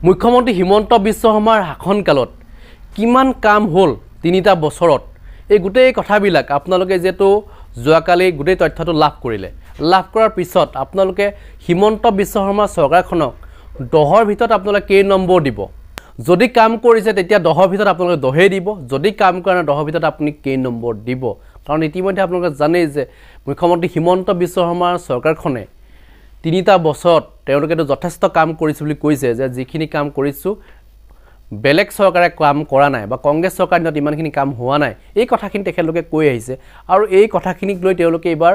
মুখ্যমন্ত্ৰী হিমন্ত বিশ্ব শৰ্মাৰ শাসনকালত কিমান কাম হ'ল 3টা বছৰত এই গোটেই কথাবিলাক আপোনালোকে যেটো যোৱাকালি গোটেই তথ্যটো লাভ কৰিলে লাভ কৰাৰ পিছত আপোনালোকে হিমন্ত বিশ্ব শৰ্মা চৰকাৰখনক 10ৰ ভিতৰত আপোনালোকে কেই নম্বৰ দিব যদি কাম কৰিছে তেতিয়া 10ৰ ভিতৰত আপোনালোকে 10 দিব যদি কাম কৰা নাই 10ৰ ভিতৰত আপুনি কেই নম্বৰ দিব কাৰণ ইতিমধ্যে আপোনালোকে জানে যে মুখ্যমন্ত্ৰী হিমন্ত বিশ্ব শৰ্মাৰ চৰকাৰখনে 3টা বছৰত তেওঁলোকে যথেষ্ট কাম কৰিছে বুলি কৈছে যে যিখিনি কাম কৰিছো বেলেগ চৰকাৰে কাম কৰা নাই বা কংগ্ৰেছ চৰকাৰৰ দিনত ইমানখিনি কাম হোৱা নাই এই কথাখিনি তেখেতলোকে কৈ আহিছে আৰু এই কথাখিনিক লৈ তেওঁলোকে এবাৰ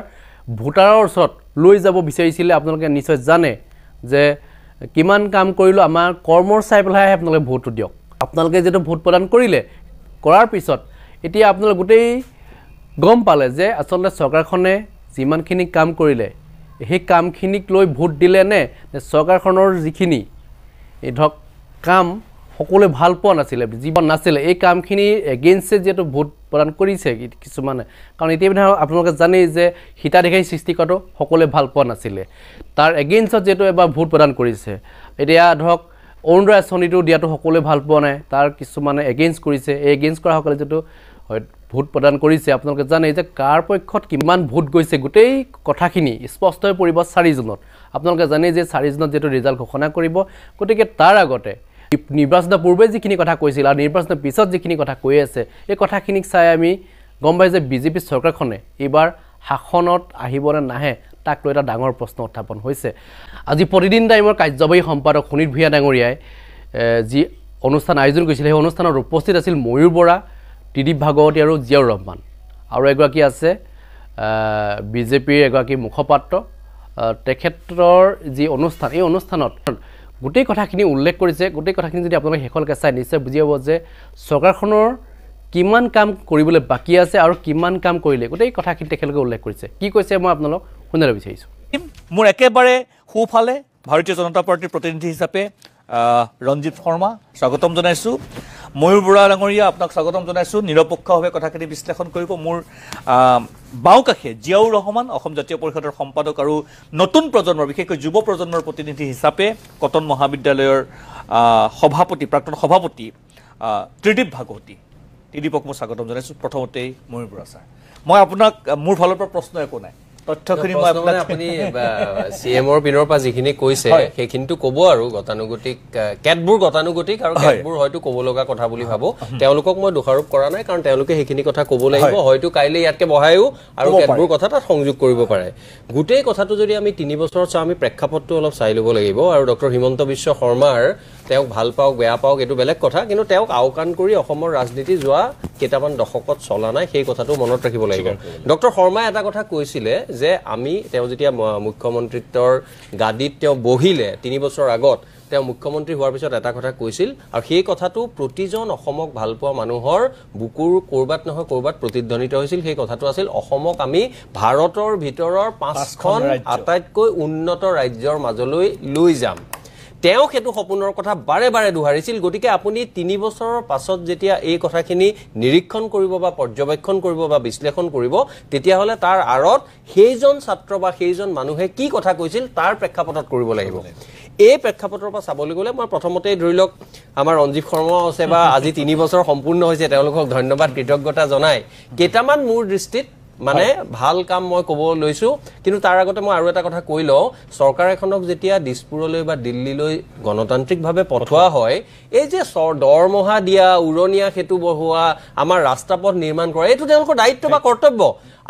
ভোটাৰৰ ওচৰত লৈ যাব বিচাৰিছিলে আপোনালোকে নিশ্চয় জানে যে কিমান কাম কৰিলো আমাৰ কৰ্মৰ চাই পেলাই আপোনালোকে ভোটটো দিয়ক আপোনালোকে যেটো ভোট প্ৰদান কৰিলে কৰাৰ পিছত এতিয়া আপোনালোকে গোটেই গম পালে যে আসলে চৰকাৰখনে যিমানখিনি কাম কৰিলে এই কামখিনিক লৈ ভোট দিলে নে চৰকাৰখনৰ যিখিনি এই ধক কাম সকলোৱে ভাল পোৱা নাছিলে জীবন নাছিলে এই কামখিনি এগেইনষ্ট যেটো ভোট প্ৰদান কৰিছে কিছুমানে কাৰণ ইতিমধ্যে আপোনালোকে জানে যে হিতাধিকাৰী সৃষ্টি কৰাটো সকলোৱে ভাল পোৱা নাছিলে তাৰ এগেইনষ্টত যেটো এবাৰ ভোট প্ৰদান কৰিছে এতিয়া ধক অৰুণোদয় আঁচনিটো দিয়াটো সকলোৱে ভাল পোৱা নাই তাৰ কিছুমানে এগেইনষ্ট কৰিছে এই এগেইনষ্ট কৰা সকলে যেটো ভোট প্ৰদান কৰিছে আপোনালোকে জানে যে কাৰ পক্ষত কিমান ভোট গৈছে গোটেই কথাখিনি স্পষ্ট হৈ পৰিব 4 জুনত আপোনালোকে জানে যে 4 জুনত যেটো ৰিজাল্ট ঘোষণা কৰিব গতিকে তাৰ আগতে নিৰ্বাচনৰ পূৰ্বে যিখিনি কথা কৈছিল আৰু নিৰ্বাচনৰ পিছত যিখিনি কথা কৈ আছে এই কথাখিনিক চাই আমি গম পাই যে বিজেপি চৰকাৰখনে এবাৰ শাসনত আহিবনে নাহে তাক লৈ এটা ডাঙৰ প্ৰশ্ন উত্থাপন হৈছে আজি প্ৰতিদিন টাইমৰ কাৰ্যবাহী সম্পাদক সুনীল ভূঞা ডাঙৰীয়াই যি অনুষ্ঠান আয়োজন কৰিছিল সেই অনুষ্ঠানত উপস্থিত আছিল ময়ূৰ বৰা ত্ৰিদীপ ভাগৱতী আৰু জিয়াউৰ ৰহমান আৰু এগৰাকী আছে বিজেপিৰ এগৰাকী মুখপাত্ৰ তেখেতৰ যি অনুষ্ঠান এই অনুষ্ঠানত গোটেই কথাখিনি উল্লেখ কৰিছে গোটেই কথাখিনি যদি আপোনালোকে হেকলকে চাই নিশ্চয় বুজি পাব যে চৰকাৰখনৰ কিমান কাম কৰিবলৈ বাকি আছে আৰু কিমান কাম কৰিলে গোটেই কথাখিনি তেখেতলোকে উল্লেখ কৰিছে কি কৈছে মই আপোনালোক শুনিব বিচাৰিছো মোৰ একেবাৰে খুফালে ভাৰতীয় জনতা পাৰ্টিৰ প্ৰতিনিধি হিচাপে ৰঞ্জিত শৰ্মা স্বাগতম জনাইছো ময়ূৰ বৰা ডাঙৰীয়া আপোনাক স্বাগতম জনাইছো নিৰপেক্ষভাৱে কথাখিনি বিশ্লেষণ কৰিব মোৰ বাওকাখে জিয়াউৰ ৰহমান অসম জাতীয় পৰিষদৰ সম্পাদক আৰু নতুন প্ৰজন্মৰ বিশেষকৈ যুৱ প্ৰজন্মৰ প্ৰতিনিধি হিচাপে কটন মহাবিদ্যালয়ৰ সভাপতি প্ৰাক্তন সভাপতি ত্ৰিদীপ ভাগৱতী ত্ৰিদীপক মই স্বাগতম জনাইছো প্ৰথমতে ময়ূৰ বৰা ছাৰ মই আপোনাক মোৰ ফালৰ পৰা প্ৰশ্ন একো নাই তথ্যখিনি মই আপোনাক আপুনি সিএমৰ পিনৰ পৰা যিখিনি কৈছে সেইখিনিটো ক'ব আৰু গতানুগতিক কেটবোৰ গতানুগতিক আৰু কেটবোৰ হয়তো ক'ব লগা কথা বুলি ভাবো তেওঁলোকক মই দোষাৰোপ কৰা নাই কাৰণ তেওঁলোকে সেইখিনি কথা ক'ব লাগিব হয়তো কাইলৈ ইয়াতকে বহায়ও আৰু কেটবোৰ কথা তাত সংযোগ কৰিব পাৰে গোটেই কথাটো যদি আমি 3 বছৰ চাও আমি প্ৰেক্ষাপটটো অলপ চাই ল'ব লাগিব আৰু ডক্টৰ হিমন্ত বিশ্ব শৰ্মাৰ তেওঁক ভাল পাওক বেয়া পাওক এটো বেলেগ কথা কিন্তু তেওঁক আওকাণ কৰি অসমৰ ৰাজনীতি যোৱা কেইটামান দশকত চলা নাই সেই কথাটো মনত ৰাখিব লাগিব ডক্টৰ শৰ্মাই এটা কথা কৈছিলে যে আমি তেওঁ যেতিয়া মুখ্যমন্ত্ৰীত্বৰ গাদীত তেওঁ বহিলে 3 বছৰ আগত তেওঁ মুখ্যমন্ত্ৰী হোৱাৰ পিছত এটা কথা কৈছিল আৰু সেই কথাটো প্ৰতিজন অসমক ভাল পোৱা মানুহৰ বুকুৰ কৰবাত নহয় কৰবাত প্ৰতিধ্বনিত হৈছিল সেই কথাটো আছিল অসমক আমি ভাৰতৰ ভিতৰৰ 5খন আটাইতকৈ উন্নত ৰাজ্যৰ মাজলৈ লৈ যাম তেওঁ হেতু সপোনৰ কথা বাৰে বাৰে দুহাৰিছিল গতিকে আপুনি 3 বছৰৰ পাছত যেতিয়া এই কথাখিনি নিৰীক্ষণ কৰিব বা পৰ্যবেক্ষণ কৰিব বা বিশ্লেষণ কৰিব তেতিয়া হলে তাৰ আৰত সেইজন ছাত্ৰ বা সেইজন মানুহে কি কথা কৈছিল তাৰ প্ৰেক্ষাপটত কৰিব লাগিব এই প্ৰেক্ষাপটৰ পৰা চাবলৈ গলে মই প্ৰথমতে ধৰি লওক আমাৰ ৰঞ্জিত শৰ্মা আছে বা আজি 3 বছৰ সম্পূৰ্ণ হৈছে তেওঁলোকক ধন্যবাদ কৃতজ্ঞতা জনাই কেইটামান মোৰ দৃষ্টিত মানে ভাল কাম মই ক'ব লৈছো কিন্তু তাৰ আগতে মই আৰু এটা কথা কৈ লও চৰকাৰ এখনক যেতিয়া দিছপুৰলৈ বা দিল্লীলৈ গণতান্ত্ৰিকভাৱে পঠোৱা হয় এই যে দৰমহা দিয়া উৰণীয়া খেতু বহোৱা আমাৰ ৰাস্তাপথ নিৰ্মাণ কৰা এইটো তেওঁলোকৰ দায়িত্ব বা কৰ্তব্য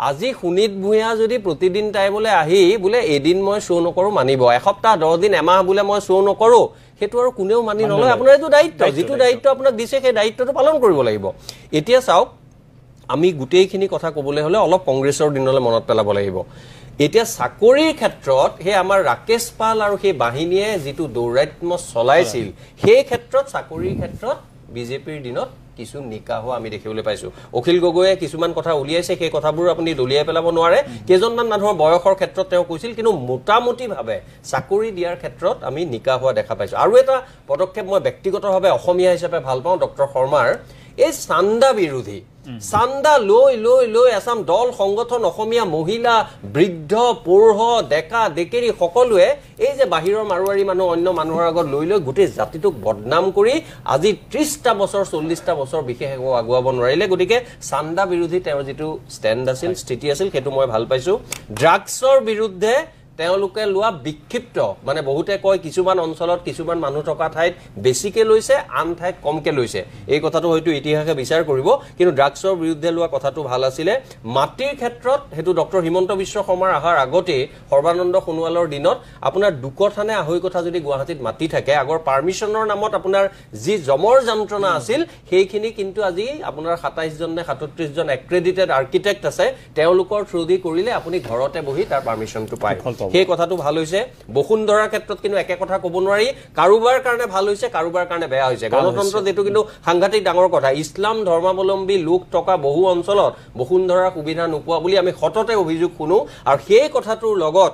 আজি সুনীত ভূঞা যদি প্ৰতিদিন টাইমলৈ আহি বোলে এদিন মই শ্ব' নকৰো মানিব এসপ্তাহ 10 দিন এমাহ বোলে মই শ্ব' নকৰো হেতু আৰু কোনেও মানি নলয় আপোনাৰ এইটো দায়িত্ব যেটো দায়িত্ব আপোনাক দিছে সেই দায়িত্বটো পালন কৰিব লাগিব এতিয়া চাওক আমি গুটেইখিনি কথা ক'বলৈ হলে অলপ কংগ্ৰেছৰ দিনলৈ মনত পেলাব লাগিব এতিয়া চাকৰিৰ ক্ষেত্ৰত হে আমাৰ ৰাকেশ পাল আৰু সেই বাহিনীয়ে যেটো দৌৰাত্ম চলাইছিল সেই ক্ষেত্ৰত চাকৰিৰ ক্ষেত্ৰত বিজেপিৰ দিনত কিছু নিকা হোৱা আমি দেখিবলৈ পাইছো অখিল গগৈয়ে কিছুমান কথা উলিয়াইছে সেই কথাবোৰ আপুনি দলিয়াই পেলাব নোৱাৰে কেজনমান মানুহৰ বয়সৰ ক্ষেত্ৰত তেওঁ কৈছিল কিন্তু মোটামুটি ভাৱে চাকৰি দিয়াৰ ক্ষেত্ৰত আমি নিকা হোৱা দেখা পাইছো আৰু এটা পদক্ষেপ মই ব্যক্তিগতভাৱে অসমীয়া হিচাপে ভাল পাওঁ ডক্টৰ শৰ্মাৰ এই চান্দা বিৰোধী চান্দা লৈ লৈ লৈ আছাম দল সংগঠন অসমীয়া মহিলা বৃদ্ধ পৌঢ় ডেকা ডেকেৰী সকলোৱে এই যে বাহিৰৰ মাৰোৱাৰী মানুহ অন্য মানুহৰ আগত লৈ লৈ গোটেই জাতিটোক বদনাম কৰি আজি 30টা বছৰ 40টা বছৰ বিশেষ একো আগুৱাব নোৱাৰিলে গতিকে চান্দা বিৰোধী তেওঁৰ যিটো ষ্টেণ্ড আছিল স্থিতি আছিল সেইটো মই ভাল পাইছো ড্ৰাগছৰ বিৰুদ্ধে তেওঁলোকে লোৱা বিক্ষিপ্ত মানে বহুতে কয় কিছুমান অঞ্চলত কিছুমান মানুহ থকা ঠাইত বেছিকে লৈছে আন ঠাইত কমকে লৈছে এই কথাটো হয়তো ইতিহাসে বিচাৰ কৰিব কিন্তু ড্ৰাগছৰ বিৰুদ্ধে লোৱা কথাটো ভাল আছিলে মাটিৰ ক্ষেত্ৰত হেতু ডক্টৰ হিমন্ত বিশ্ব শৰ্মাৰ আহাৰ আগতে সৰ্বানন্দ সোণোৱালৰ দিনত আপোনাৰ দুকঠানে আঢ়ৈ কথা যদি গুৱাহাটীত মাটি থাকে আগৰ পাৰমিশনৰ নামত আপোনাৰ যি জমৰ যন্ত্ৰণা আছিল সেইখিনি কিন্তু আজি আপোনাৰ 27 জন নে 37 জন এক্ৰেডিটেড আৰ্কিটেক্ট আছে তেওঁলোকৰ থ্ৰুদি কৰিলে আপুনি ঘৰতে বহি তাৰ পাৰমিশনটো পায় সেই কথাটো ভাল হৈছে বসুন্ধৰাৰ ক্ষেত্ৰত কিন্তু একে কথা ক'ব নোৱাৰি কাৰোবাৰ কাৰণে ভাল হৈছে কাৰোবাৰ কাৰণে বেয়া হৈছে গণতন্ত্ৰ যেটো কিন্তু সাংঘাতিক ডাঙৰ কথা ইছলাম ধৰ্মাৱলম্বী লোক থকা বহু অঞ্চলত বসুন্ধৰাৰ সুবিধা নোপোৱা বুলি আমি হততে অভিযোগ শুনো আৰু সেই কথাটোৰ লগত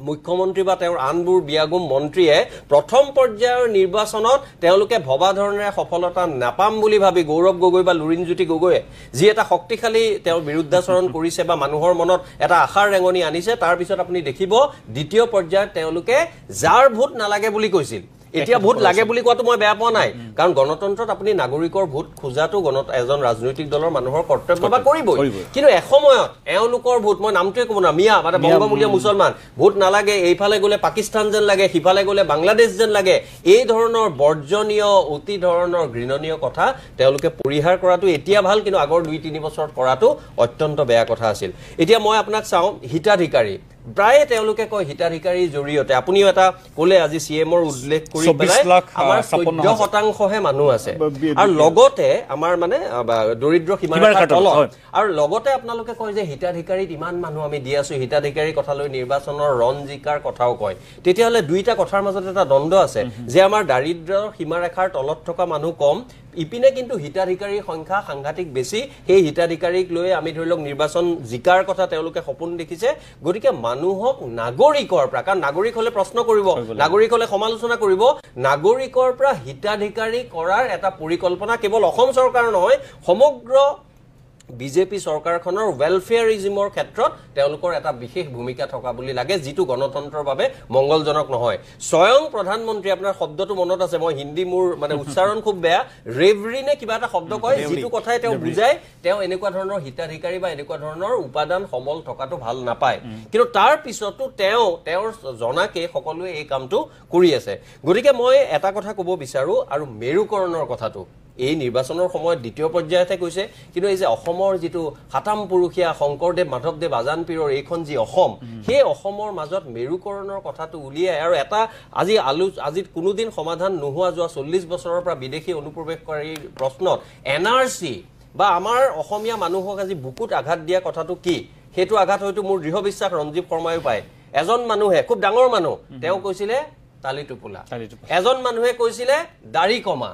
মুখ্যমন্ত্ৰী বা তেওঁৰ আনবোৰ বিয়াগুম মন্ত্ৰীয়ে প্ৰথম পৰ্যায়ৰ নিৰ্বাচনত তেওঁলোকে ভবা ধৰণে সফলতা নাপাম বুলি ভাবি গৌৰৱ গগৈ বা লুৰিণজ্যোতি গগৈয়ে যি এটা শক্তিশালী তেওঁৰ বিৰুদ্ধাচৰণ কৰিছে বা মানুহৰ মনত এটা আশাৰ ৰেঙনি আনিছে তাৰ পিছত আপুনি দেখিব দ্বিতীয় পৰ্যায়ত তেওঁলোকে যাৰ ভোট নালাগে বুলি কৈছিল এতিয়া ভোট লাগে বুলি কোৱাটো মই বেয়া পোৱা নাই কাৰণ গণতন্ত্ৰত আপুনি নাগৰিকৰ ভোট খোজাটো এজন ৰাজনৈতিক দলৰ মানুহৰ কৰ্তব্য বা কৰিবই কিন্তু এসময়ত এওঁলোকৰ ভোট মই নামটোৱে ক'ব না মিয়া মানে বংগমূলীয় মুছলমান ভোট নালাগে এইফালে গ'লে পাকিস্তান যেন লাগে সিফালে গ'লে বাংলাদেশ যেন লাগে এই ধৰণৰ বৰ্জনীয় অতি ধৰণৰ ঘৃণনীয় কথা তেওঁলোকে পৰিহাৰ কৰাটো এতিয়া ভাল কিন্তু আগৰ 2-3 বছৰত কৰাটো অত্যন্ত বেয়া কথা আছিল এতিয়া মই আপোনাক চাওঁ হিতাধিকাৰী প্ৰায় তেওঁলোকে কয় হিতাধিকাৰীৰ জৰিয়তে আপুনিও এটা ক'লে আজি সিএমৰ উল্লেখ কৰি পেলাই আমাৰ 14% হে মানুহ আছে আৰু লগতে আমাৰ মানে দৰিদ্ৰ সীমাৰেখাৰ তলত আৰু লগতে আপোনালোকে কয় যে হিতাধিকাৰীত ইমান মানুহ আমি দি আছো হিতাধিকাৰীৰ কথা লৈ নিৰ্বাচনৰ ৰণ-জিকাৰ কথাও কয় তেতিয়াহ'লে দুইটা কথাৰ মাজত এটা দ্বন্দ্ব আছে যে আমাৰ দাৰিদ্ৰ সীমাৰেখাৰ তলত থকা মানুহ কম ইপিনে কিন্তু হিতাধিকাৰীৰ সংখ্যা সাংঘাতিক বেছি সেই হিতাধিকাৰীক লৈ আমি ধৰি লওক নিৰ্বাচন জিকাৰ কথা তেওঁলোকে সপোন দেখিছে গতিকে মানুহক নাগৰিকৰ পৰা কাৰণ নাগৰিক হলে প্ৰশ্ন কৰিব নাগৰিক হলে সমালোচনা কৰিব নাগৰিকৰ পৰা হিতাধিকাৰী কৰাৰ এটা পৰিকল্পনা কেৱল অসম চৰকাৰ নহয় সমগ্ৰ বিজেপি চৰকাৰখনৰ ওয়েলফেয়াৰিজমৰ ক্ষেত্ৰত তেওঁলোকৰ এটা বিশেষ ভূমিকা থকা বুলি লাগে যিটো গণতন্ত্ৰৰ বাবে মংগলজনক নহয় স্বয়ং প্ৰধানমন্ত্ৰী আপোনাৰ শব্দটো মনত আছে মই হিন্দী মোৰ মানে উচ্চাৰণ খুব বেয়া ৰেভৰিনে কিবা এটা শব্দ কয় যিটো কথাই তেওঁ বুজায় তেওঁ এনেকুৱা ধৰণৰ হিতাধিকাৰী বা এনেকুৱা ধৰণৰ উপাদান সমল থকাটো ভাল নাপায় কিন্তু তাৰ পিছতো তেওঁৰ জনাকে সকলোৱে এই কামটো কৰি আছে গতিকে মই এটা কথা ক'ব বিচাৰো আৰু মেৰুকৰণৰ কথাটো এই নিৰ্বাচনৰ সময়ত দ্বিতীয় পৰ্যায়তে কৈছে কিন্তু এই যে অসমৰ যেটো হাতাম পুৰুষিয়া শংকৰদেৱ মাধৱদেৱ আজানপীৰৰ এইখন যি অসম সেই অসমৰ মাজত মেৰুকৰণৰ কথাটো উলিয়াই আৰু এটা আজি কোনোদিন সমাধান নোহোৱা যোৱা 40 বছৰৰ পৰা বিদেশী অনুপ্ৰৱেশকাৰীৰ প্ৰশ্নত এনআৰসি বা আমাৰ অসমীয়া মানুহক আজি বুকুত আঘাত দিয়া কথাটো কি হেতু আঘাত হয়তো মোৰ দৃঢ় বিশ্বাস ৰঞ্জিত শৰ্মায়ো পায় এজন মানুহে খুব ডাঙৰ মানুহ তেওঁ কৈছিলে তালি টুপুলা এজন মানুহে কৈছিলে দাড়ি কমা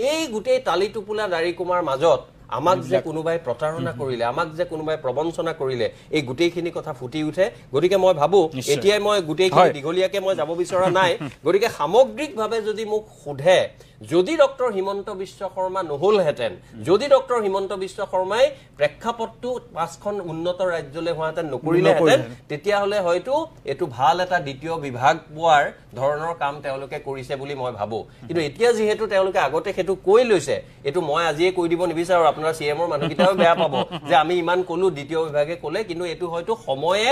এই গুটেই তালি টুপুলা দাড়ি কমাৰ মাজত আমাক যে কোনোবাই প্ৰতাৰণা কৰিলে আমাক যে কোনোবাই প্ৰবঞ্চনা কৰিলে এই গুটেইখিনি কথা ফুটি উঠে গতিকে মই ভাবো এতিয়াই মই গুটেইখিনি দিগলিয়াকে মই যাব বিচৰা নাই গতিকে সামগ্ৰিকভাৱে যদি মোক সোধে যদি ডক্টৰ হিমন্ত বিশ্ব শৰ্মা নহলহেতেন যদি ডক্টৰ হিমন্ত বিশ্ব শৰ্মাই প্ৰেক্ষাপটটো পাঁচখন উন্নত ৰাজ্যলৈ হোৱাতেন নকৰিলেহেতেন তেতিয়াহ'লে হয়তো এটো ভাল এটা দ্বিতীয় বিভাগ পোৱাৰ ধৰণৰ কাম তেওঁলোকে কৰিছে বুলি মই ভাবো কিন্তু এতিয়া যেহেতু তেওঁলোকে আগতে হেতু কৈ লৈছে এটো মই আজিয়ে কৈ দিব নিবিচাৰো আপোনাৰ সিএমৰ মানুহকিটাও বেয়া পাব যে আমি ইমান কলো দ্বিতীয় বিভাগে ক'লে কিন্তু এটো হয়তো সময়ে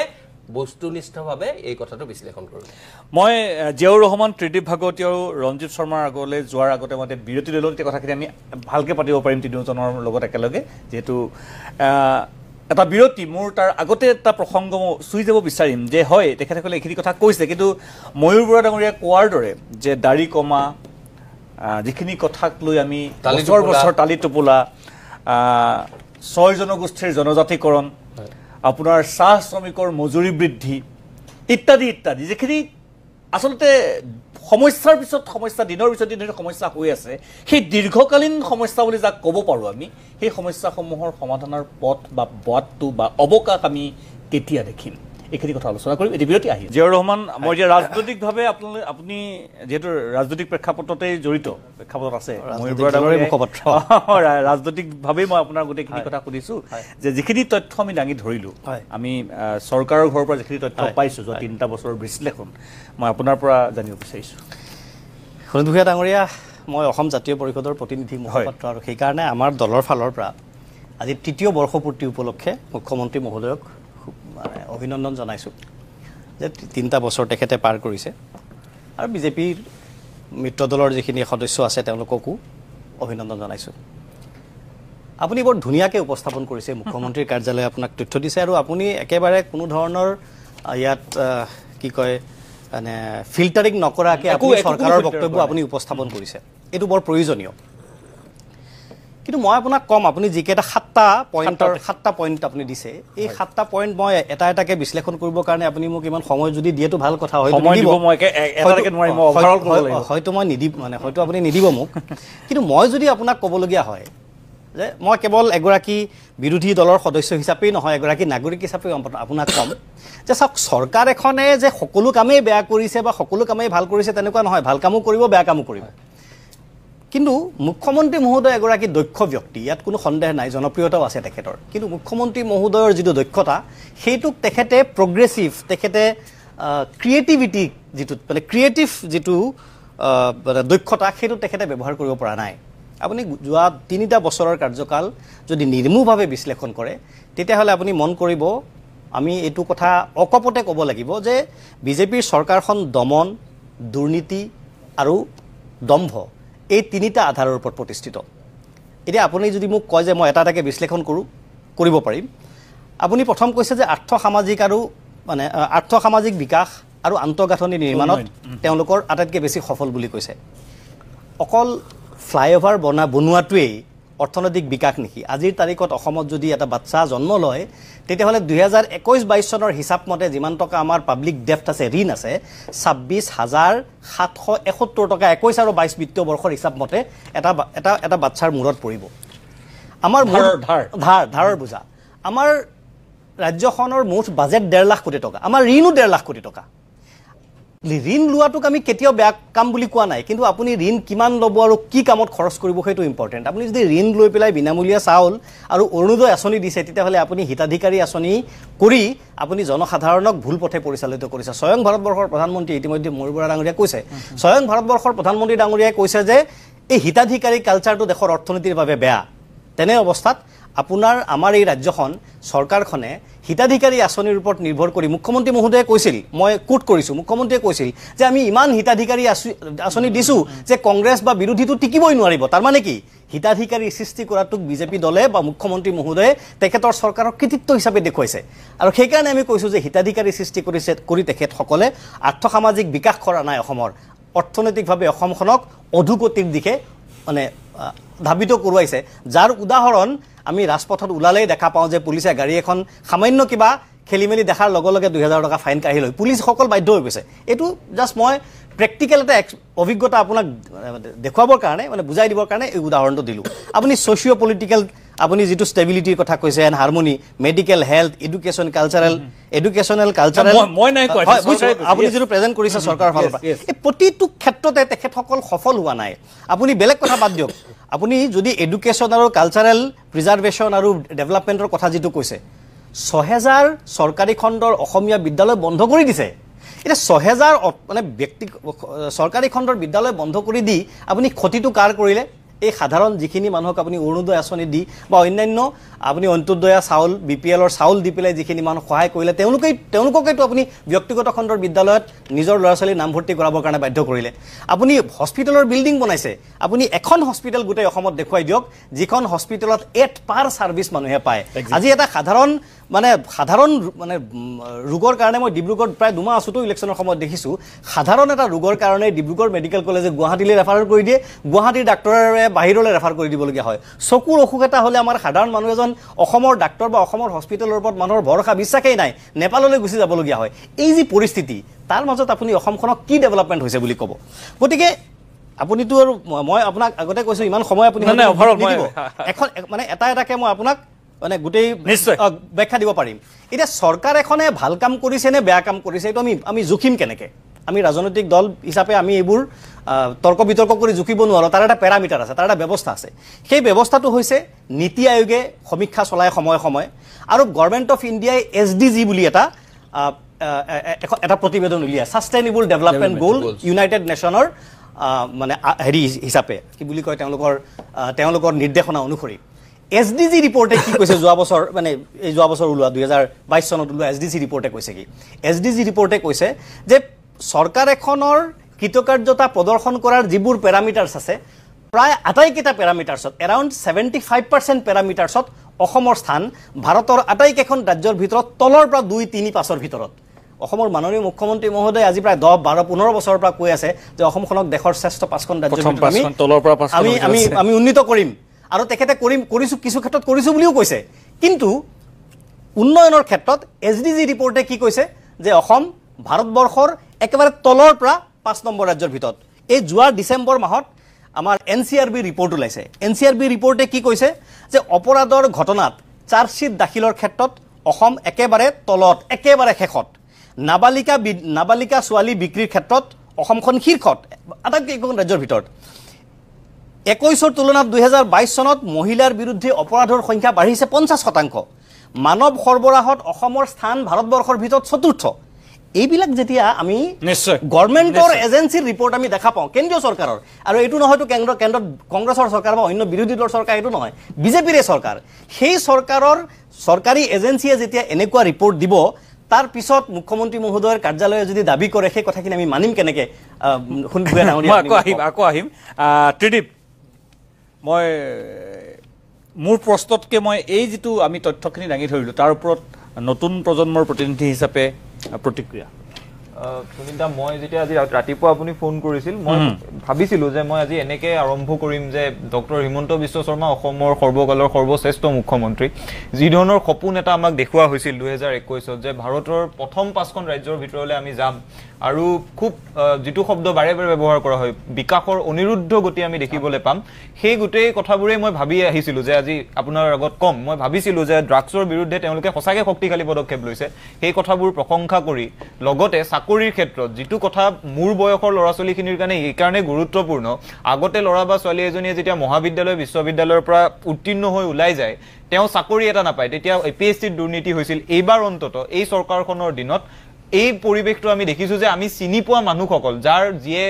বস্তুনিষ্ঠভাৱে এই কথাটো বিশ্লেষণ কৰো মই জিয়াউৰ ৰহমান ত্ৰিদীপ ভাগৱতী আৰু ৰঞ্জিত শৰ্মাৰ আগলৈ যোৱাৰ আগতে মই বিৰতি লৈ লওঁ কথাখিনি আমি ভালকে পাতিব পাৰিম তিনিজনৰ লগত একেলগে যেহেতু এটা বিৰতি মোৰ তাৰ আগতে এটা প্ৰসংগ চুই যাব বিচাৰিম যে হয় তেখেতসকলে এইখিনি কথা কৈছে কিন্তু ময়ূৰ বৰা ডাঙৰীয়া কোৱাৰ দৰে যে দাড়ি কমা যিখিনি কথাক লৈ আমি বছৰ তালি টোপোলা 6 জনগোষ্ঠীৰ জনজাতিকৰণ আপোনাৰ চাহ শ্ৰমিকৰ মজুৰি বৃদ্ধি ইত্যাদি ইত্যাদি যিখিনি আসলতে সমস্যাৰ পিছত সমস্যা দিনৰ পিছত দিন সমস্যা হৈ আছে সেই দীৰ্ঘকালীন সমস্যা বুলি যাক ক'ব পাৰো আমি সেই সমস্যাসমূহৰ সমাধানৰ পথ বা বাটটো বা অৱকাশ আমি কেতিয়া দেখিম এইখিনি কথা আলোচনা কৰিম এটি বিৰতি আহি জিয়াউৰ ৰহমান মই যে ৰাজনৈতিকভাৱে আপুনি যেহেতু ৰাজনৈতিক প্ৰেক্ষাপটতে জড়িত প্ৰেক্ষাপটত আছে ময়ূৰ বৰা ডাঙৰীয়াৰ মুখপাত্ৰ ৰাজনৈতিকভাৱেই মই আপোনাৰ গোটেইখিনি কথা সুধিছোঁ যে যিখিনি তথ্য আমি দাঙি ধৰিলোঁ আমি চৰকাৰৰ ঘৰৰ পৰা যিখিনি তথ্য পাইছোঁ যোৱা 3টা বছৰৰ বিশ্লেষণ মই আপোনাৰ পৰা জানিব বিচাৰিছোঁ সুনীল ভূঞা ডাঙৰীয়া মই অসম জাতীয় পৰিষদৰ প্ৰতিনিধি মুখপাত্ৰ আৰু সেইকাৰণে আমাৰ দলৰ ফালৰ পৰা আজি 3য় বৰ্ষপূৰ্তি উপলক্ষে মুখ্যমন্ত্ৰী মহোদয়ক মানে অভিনন্দন জনাইছোঁ যে 3টা বছৰ তেখেতে পাৰ কৰিছে আৰু বিজেপিৰ মিত্ৰ দলৰ যিখিনি সদস্য আছে তেওঁলোককো অভিনন্দন জনাইছোঁ আপুনি বৰ ধুনীয়াকৈ উপস্থাপন কৰিছে মুখ্যমন্ত্ৰীৰ কাৰ্যালয়ে আপোনাক তথ্য দিছে আৰু আপুনি একেবাৰে কোনো ধৰণৰ ইয়াত কি কয় মানে ফিল্টাৰিং নকৰাকৈ আপুনি চৰকাৰৰ বক্তব্য আপুনি উপস্থাপন কৰিছে এইটো বৰ প্ৰয়োজনীয় কিন্তু মই আপোনাক কম আপুনি যিকেইটা 7টা পইণ্ট আপুনি দিছে এই 7টা পইণ্ট মই এটা এটাকৈ বিশ্লেষণ কৰিবৰ কাৰণে আপুনি মোক ইমান সময় যদি দিয়েতো ভাল কথা হয়তো মই নিদিম মানে হয়তো আপুনি নিদিব মোক কিন্তু মই যদি আপোনাক ক'বলগীয়া হয় যে মই কেৱল এগৰাকী বিৰোধী দলৰ সদস্য হিচাপেই নহয় এগৰাকী নাগৰিক হিচাপে আপোনাক ক'ম যে চাওক চৰকাৰ এখনে যে সকলো কামেই বেয়া কৰিছে বা সকলো কামেই ভাল কৰিছে তেনেকুৱা নহয় ভাল কামো কৰিব বেয়া কামো কৰিব কিন্তু মুখ্যমন্ত্ৰী মহোদয় এগৰাকী দক্ষ ব্যক্তি ইয়াত কোনো সন্দেহ নাই জনপ্ৰিয়তাও আছে তেখেতৰ কিন্তু মুখ্যমন্ত্ৰী মহোদয়ৰ যিটো দক্ষতা সেইটোক তেখেতে প্ৰগ্ৰেছিভ তেখেতে ক্ৰিয়েটিভিটি যিটো মানে ক্ৰিয়েটিভ যিটো দক্ষতা সেইটো তেখেতে ব্যৱহাৰ কৰিব পৰা নাই আপুনি যোৱা 3টা বছৰৰ কাৰ্যকাল যদি নিৰ্মূলভাৱে বিশ্লেষণ কৰে তেতিয়াহ'লে আপুনি মন কৰিব আমি এইটো কথা অকপতে ক'ব লাগিব যে বিজেপিৰ চৰকাৰখন দমন দুৰ্নীতি আৰু দম্ভ এই 3টা আধাৰৰ ওপৰত প্ৰতিষ্ঠিত এতিয়া আপুনি যদি মোক কয় যে মই এটা এটাকৈ বিশ্লেষণ কৰিব পাৰিম আপুনি প্ৰথম কৈছে যে আৰ্থসামাজিক আৰু মানে আৰ্থসামাজিক বিকাশ আৰু আন্তঃগাঁথনি নিৰ্মাণত তেওঁলোকৰ আটাইতকৈ বেছি সফল বুলি কৈছে অকল ফ্লাইঅভাৰ বনোৱাটোৱেই অৰ্থনৈতিক বিকাশ নেকি আজিৰ তাৰিখত অসমত যদি এটা বাচ্চা জন্ম লয় তেতিয়াহ'লে 2021-22 চনৰ হিচাপ মতে যিমান টকা আমাৰ পাব্লিক ডেফ্ট আছে ঋণ আছে 26,771 টকা 21 আৰু 22 বিত্তীয় বৰ্ষৰ হিচাপ মতে এটা বাচ্চাৰ মূৰত পৰিব আমাৰ ধাৰৰ বোজা আমাৰ ৰাজ্যখনৰ মুঠ বাজেট 1.5 লাখ কোটি টকা আমাৰ ঋণো 1.5 লাখ কোটি টকা ঋণ লোৱাটোক আমি কেতিয়াও বেয়া কাম বুলি কোৱা নাই কিন্তু আপুনি ঋণ কিমান ল'ব আৰু কি কামত খৰচ কৰিব সেইটো ইম্পৰ্টেণ্ট আপুনি যদি ঋণ লৈ পেলাই বিনামূলীয়া চাউল আৰু অৰুণোদয় আঁচনি দিছে তেতিয়াহ'লে আপুনি হিতাধিকাৰী আঁচনি কৰি আপুনি জনসাধাৰণক ভুল পথে পৰিচালিত কৰিছে স্বয়ং ভাৰতবৰ্ষৰ প্ৰধানমন্ত্ৰী ইতিমধ্যে ময়ূৰ বৰা ডাঙৰীয়াই কৈছে স্বয়ং ভাৰতবৰ্ষৰ প্ৰধানমন্ত্ৰী ডাঙৰীয়াই কৈছে যে এই হিতাধিকাৰী কালচাৰটো দেশৰ অৰ্থনীতিৰ বাবে বেয়া তেনে অৱস্থাত আপোনাৰ আমাৰ এই ৰাজ্যখন চৰকাৰখনে হিতাধিকাৰী আঁচনিৰ ওপৰত নিৰ্ভৰ কৰি মুখ্যমন্ত্ৰী মহোদয়ে কৈছিল মই কোট কৰিছোঁ মুখ্যমন্ত্ৰীয়ে কৈছিল যে আমি ইমান হিতাধিকাৰী আঁচনি দিছোঁ যে কংগ্ৰেছ বা বিৰোধীটো টিকিবই নোৱাৰিব তাৰমানে কি হিতাধিকাৰী সৃষ্টি কৰাটোক বিজেপি দলে বা মুখ্যমন্ত্ৰী মহোদয়ে তেখেতৰ চৰকাৰৰ কৃতিত্ব হিচাপে দেখুৱাইছে আৰু সেইকাৰণে আমি কৈছোঁ যে হিতাধিকাৰী সৃষ্টি কৰি তেখেতসকলে আৰ্থসামাজিক বিকাশ কৰা নাই অসমৰ অৰ্থনৈতিকভাৱে অসমখনক অধোগতিৰ দিশে মানে ধাবিত কৰোৱাইছে যাৰ উদাহৰণ আমি ৰাজপথত ওলালেই দেখা পাওঁ যে পুলিচে গাড়ী এখন সামান্য কিবা খেলি মেলি দেখাৰ লগে লগে 2000 টকা ফাইন কাঢ়ি লয় পুলিচসকল বাধ্য হৈ গৈছে এইটো জাষ্ট মই প্ৰেক্টিকেল এটা অভিজ্ঞতা আপোনাক দেখুৱাবৰ কাৰণে মানে বুজাই দিবৰ কাৰণে এই উদাহৰণটো দিলোঁ আপুনি ছ'চিঅ' পলিটিকেল আপুনি যিটো ষ্টেবিলিটিৰ কথা কৈছে and harmony medical health educational আপুনি যিটো প্ৰেজেণ্ট কৰিছে চৰকাৰৰ ফালৰ পৰা এই প্ৰতিটো ক্ষেত্ৰতে তেখেতসকল সফল হোৱা নাই আপুনি বেলেগ কথা বাদ দিয়ক আপুনি যদি এডুকেশ্যন আৰু কালচাৰেল প্ৰিজাৰ্ভেশ্যন আৰু ডেভেলপমেণ্টৰ কথা যিটো কৈছে 6000 চৰকাৰী খণ্ডৰ অসমীয়া বিদ্যালয় বন্ধ কৰি দিছে এটা 6000 মানে চৰকাৰী খণ্ডৰ বিদ্যালয় বন্ধ কৰি দি আপুনি ক্ষতিটো কাৰ কৰিলে এই সাধাৰণ যিখিনি মানুহক আপুনি অৰুণোদয় আঁচনি দি বা অন্যান্য আপুনি অন্ত্যোদয়া চাউল বিপিএলৰ চাউল দি পেলাই যিখিনি মানুহ সহায় কৰিলে তেওঁলোককেতো আপুনি ব্যক্তিগত খণ্ডৰ বিদ্যালয়ত নিজৰ ল'ৰা ছোৱালীৰ নামভৰ্তি কৰাবৰ কাৰণে বাধ্য কৰিলে আপুনি হস্পিটেলৰ বিল্ডিং বনাইছে আপুনি এখন হস্পিটেল গোটেই অসমত দেখুৱাই দিয়ক যিখন হস্পিটেলত 8 পাৰ ছাৰ্ভিচ মানুহে পায় আজি এটা সাধাৰণ মানে ৰোগৰ কাৰণে মই ডিব্ৰুগড় প্ৰায় 2 মাহ আছোতো ইলেকশ্যনৰ সময়ত দেখিছোঁ সাধাৰণ এটা ৰোগৰ কাৰণে ডিব্ৰুগড় মেডিকেল কলেজে গুৱাহাটীলৈ ৰেফাৰ কৰি দিয়ে গুৱাহাটীৰ ডাক্তৰে বাহিৰলৈ ৰেফাৰ কৰি দিবলগীয়া হয় চকুৰ অসুখ এটা হ'লে আমাৰ সাধাৰণ মানুহ এজন অসমৰ ডাক্তৰ বা অসমৰ হস্পিটেলৰ ওপৰত মানুহৰ ভৰসা বিশ্বাসেই নাই নেপাললৈ গুচি যাবলগীয়া হয় এই যি পৰিস্থিতি তাৰ মাজত আপুনি অসমখনক কি ডেভেলপমেণ্ট হৈছে বুলি ক'ব গতিকে আপুনিতো আৰু মই আপোনাক আগতে কৈছোঁ ইমান সময় আপুনি এখন মানে এটা এটাকৈ মই আপোনাক মানে গোটেই ব্যাখ্যা দিব পাৰিম এতিয়া চৰকাৰ এখনে ভাল কাম কৰিছে নে বেয়া কাম কৰিছে এইটো আমি জুখিম কেনেকৈ আমি ৰাজনৈতিক দল হিচাপে আমি এইবোৰ তৰ্ক বিতৰ্ক কৰি জুখিব নোৱাৰোঁ তাৰ এটা পেৰামিটাৰ আছে তাৰ এটা ব্যৱস্থা আছে সেই ব্যৱস্থাটো হৈছে নীতি আয়োগে সমীক্ষা চলায় সময়ে সময়ে আৰু গভৰ্ণমেণ্ট অফ ইণ্ডিয়াই SDG বুলি এটা প্ৰতিবেদন উলিয়ায় ছাষ্টেইনেবল ডেভেলপমেণ্ট গ'ল ইউনাইটেড নেশ্যনৰ মানে হেৰি হিচাপে কি বুলি কয় তেওঁলোকৰ নিৰ্দেশনা অনুসৰি SDG ৰিপৰ্টে কি কৈছে যোৱা বছৰ মানে এই যোৱা বছৰ ওলোৱা 2022 চনত ওলোৱা SDG ৰিপৰ্টে কৈছে কি SDG ৰিপৰ্টে কৈছে যে চৰকাৰ এখনৰ কৃতকাৰ্যতা প্ৰদৰ্শন কৰাৰ যিবোৰ পেৰামিটাৰ্ছ আছে প্ৰায় আটাইকেইটা পেৰামিটাৰ্ছত এৰাউণ্ড 75% পেৰামিটাৰ্ছত অসমৰ স্থান ভাৰতৰ আটাইকেইখন ৰাজ্যৰ ভিতৰত তলৰ পৰা 2, 3, 5ৰ ভিতৰত অসমৰ মাননীয় মুখ্যমন্ত্ৰী মহোদয় আজি প্ৰায় 10, 12, 15 বছৰৰ পৰা কৈ আছে যে অসমখনক দেশৰ শ্ৰেষ্ঠ 5খন ৰাজ্যৰ ভিতৰত আমি উন্নীত কৰিম আৰু তেখেতে কৰিছোঁ কিছু ক্ষেত্ৰত কৰিছোঁ বুলিও কৈছে কিন্তু উন্নয়নৰ ক্ষেত্ৰত SDG ৰিপৰ্টে কি কৈছে যে অসম ভাৰতবৰ্ষৰ একেবাৰে তলৰ পৰা 5 নম্বৰ ৰাজ্যৰ ভিতৰত এই যোৱা ডিচেম্বৰ মাহত আমাৰ NCRB ৰিপৰ্ট ওলাইছে NCRB ৰিপৰ্টে কি কৈছে যে অপৰাধৰ ঘটনাত চাৰ্জশ্বিট দাখিলৰ ক্ষেত্ৰত অসম একেবাৰে তলত একেবাৰে শেষত নাবালিকা ছোৱালী বিক্ৰীৰ ক্ষেত্ৰত অসমখন শীৰ্ষত আটাইকেইখন ৰাজ্যৰ ভিতৰত 21ৰ তুলনাত 2022 চনত মহিলাৰ বিৰুদ্ধে অপৰাধৰ সংখ্যা বাঢ়িছে 50%। মানৱ সৰবৰাহত অসমৰ স্থান ভাৰতবৰ্ষৰ ভিতৰত চতুৰ্থ এইবিলাক যেতিয়া আমি গভৰ্ণমেণ্টৰ এজেন্সিৰ ৰিপৰ্ট আমি দেখা পাওঁ কেন্দ্ৰীয় চৰকাৰৰ আৰু এইটো নহয়তো কেন্দ্ৰত কংগ্ৰেছৰ চৰকাৰ বা অন্য বিৰোধী দলৰ চৰকাৰ এইটো নহয় বিজেপিৰে চৰকাৰ সেই চৰকাৰৰ চৰকাৰী এজেন্সিয়ে যেতিয়া এনেকুৱা ৰিপৰ্ট দিব তাৰ পিছত মুখ্যমন্ত্ৰী মহোদয়ৰ কাৰ্যালয়ে যদি দাবী কৰে সেই কথাখিনি আমি মানিম কেনেকৈ আকৌ আহিম ত্ৰিদীপ মই মোৰ প্ৰশ্নতকৈ মই এই যিটো আমি তথ্যখিনি দাঙি ধৰিলোঁ তাৰ ওপৰত নতুন প্ৰজন্মৰ প্ৰতিনিধি হিচাপে প্ৰতিক্ৰিয়া সুনীতা মই যেতিয়া আজি ৰাতিপুৱা আপুনি ফোন কৰিছিল মই ভাবিছিলোঁ যে মই আজি এনেকৈ আৰম্ভ কৰিম যে ডক্টৰ হিমন্ত বিশ্ব শৰ্মা অসমৰ সৰ্বকালৰ সৰ্বশ্ৰেষ্ঠ মুখ্যমন্ত্ৰী যি ধৰণৰ সপোন এটা আমাক দেখুওৱা হৈছিল 2021ত যে ভাৰতৰ প্ৰথম 5খন ৰাজ্যৰ ভিতৰলৈ আমি যাম আৰু খুব যিটো শব্দ বাৰে বাৰে ব্যৱহাৰ কৰা হয় বিকাশৰ অনিৰুদ্ধ গতি আমি দেখিবলৈ পাম সেই গোটেই কথাবোৰেই মই ভাবি আহিছিলোঁ যে আজি আপোনাৰ আগত কম মই ভাবিছিলোঁ যে ড্ৰাগছৰ বিৰুদ্ধে তেওঁলোকে সঁচাকৈ শক্তিশালী পদক্ষেপ লৈছে সেই কথাবোৰ প্ৰশংসা কৰি লগতে চাকৰিৰ ক্ষেত্ৰত যিটো কথা মোৰ বয়সৰ ল'ৰা ছোৱালীখিনিৰ কাৰণে এইকাৰণে গুৰুত্বপূৰ্ণ আগতে ল'ৰা বা ছোৱালী এজনীয়ে যেতিয়া মহাবিদ্যালয় বিশ্ববিদ্যালয়ৰ পৰা উত্তীৰ্ণ হৈ ওলাই যায় তেওঁ চাকৰি এটা নাপায় তেতিয়া APSCত দুৰ্নীতি হৈছিল এইবাৰ অন্তত এই চৰকাৰখনৰ দিনত এই পৰিৱেশটো আমি দেখিছোঁ যে আমি চিনি পোৱা মানুহসকল যাৰ যিয়ে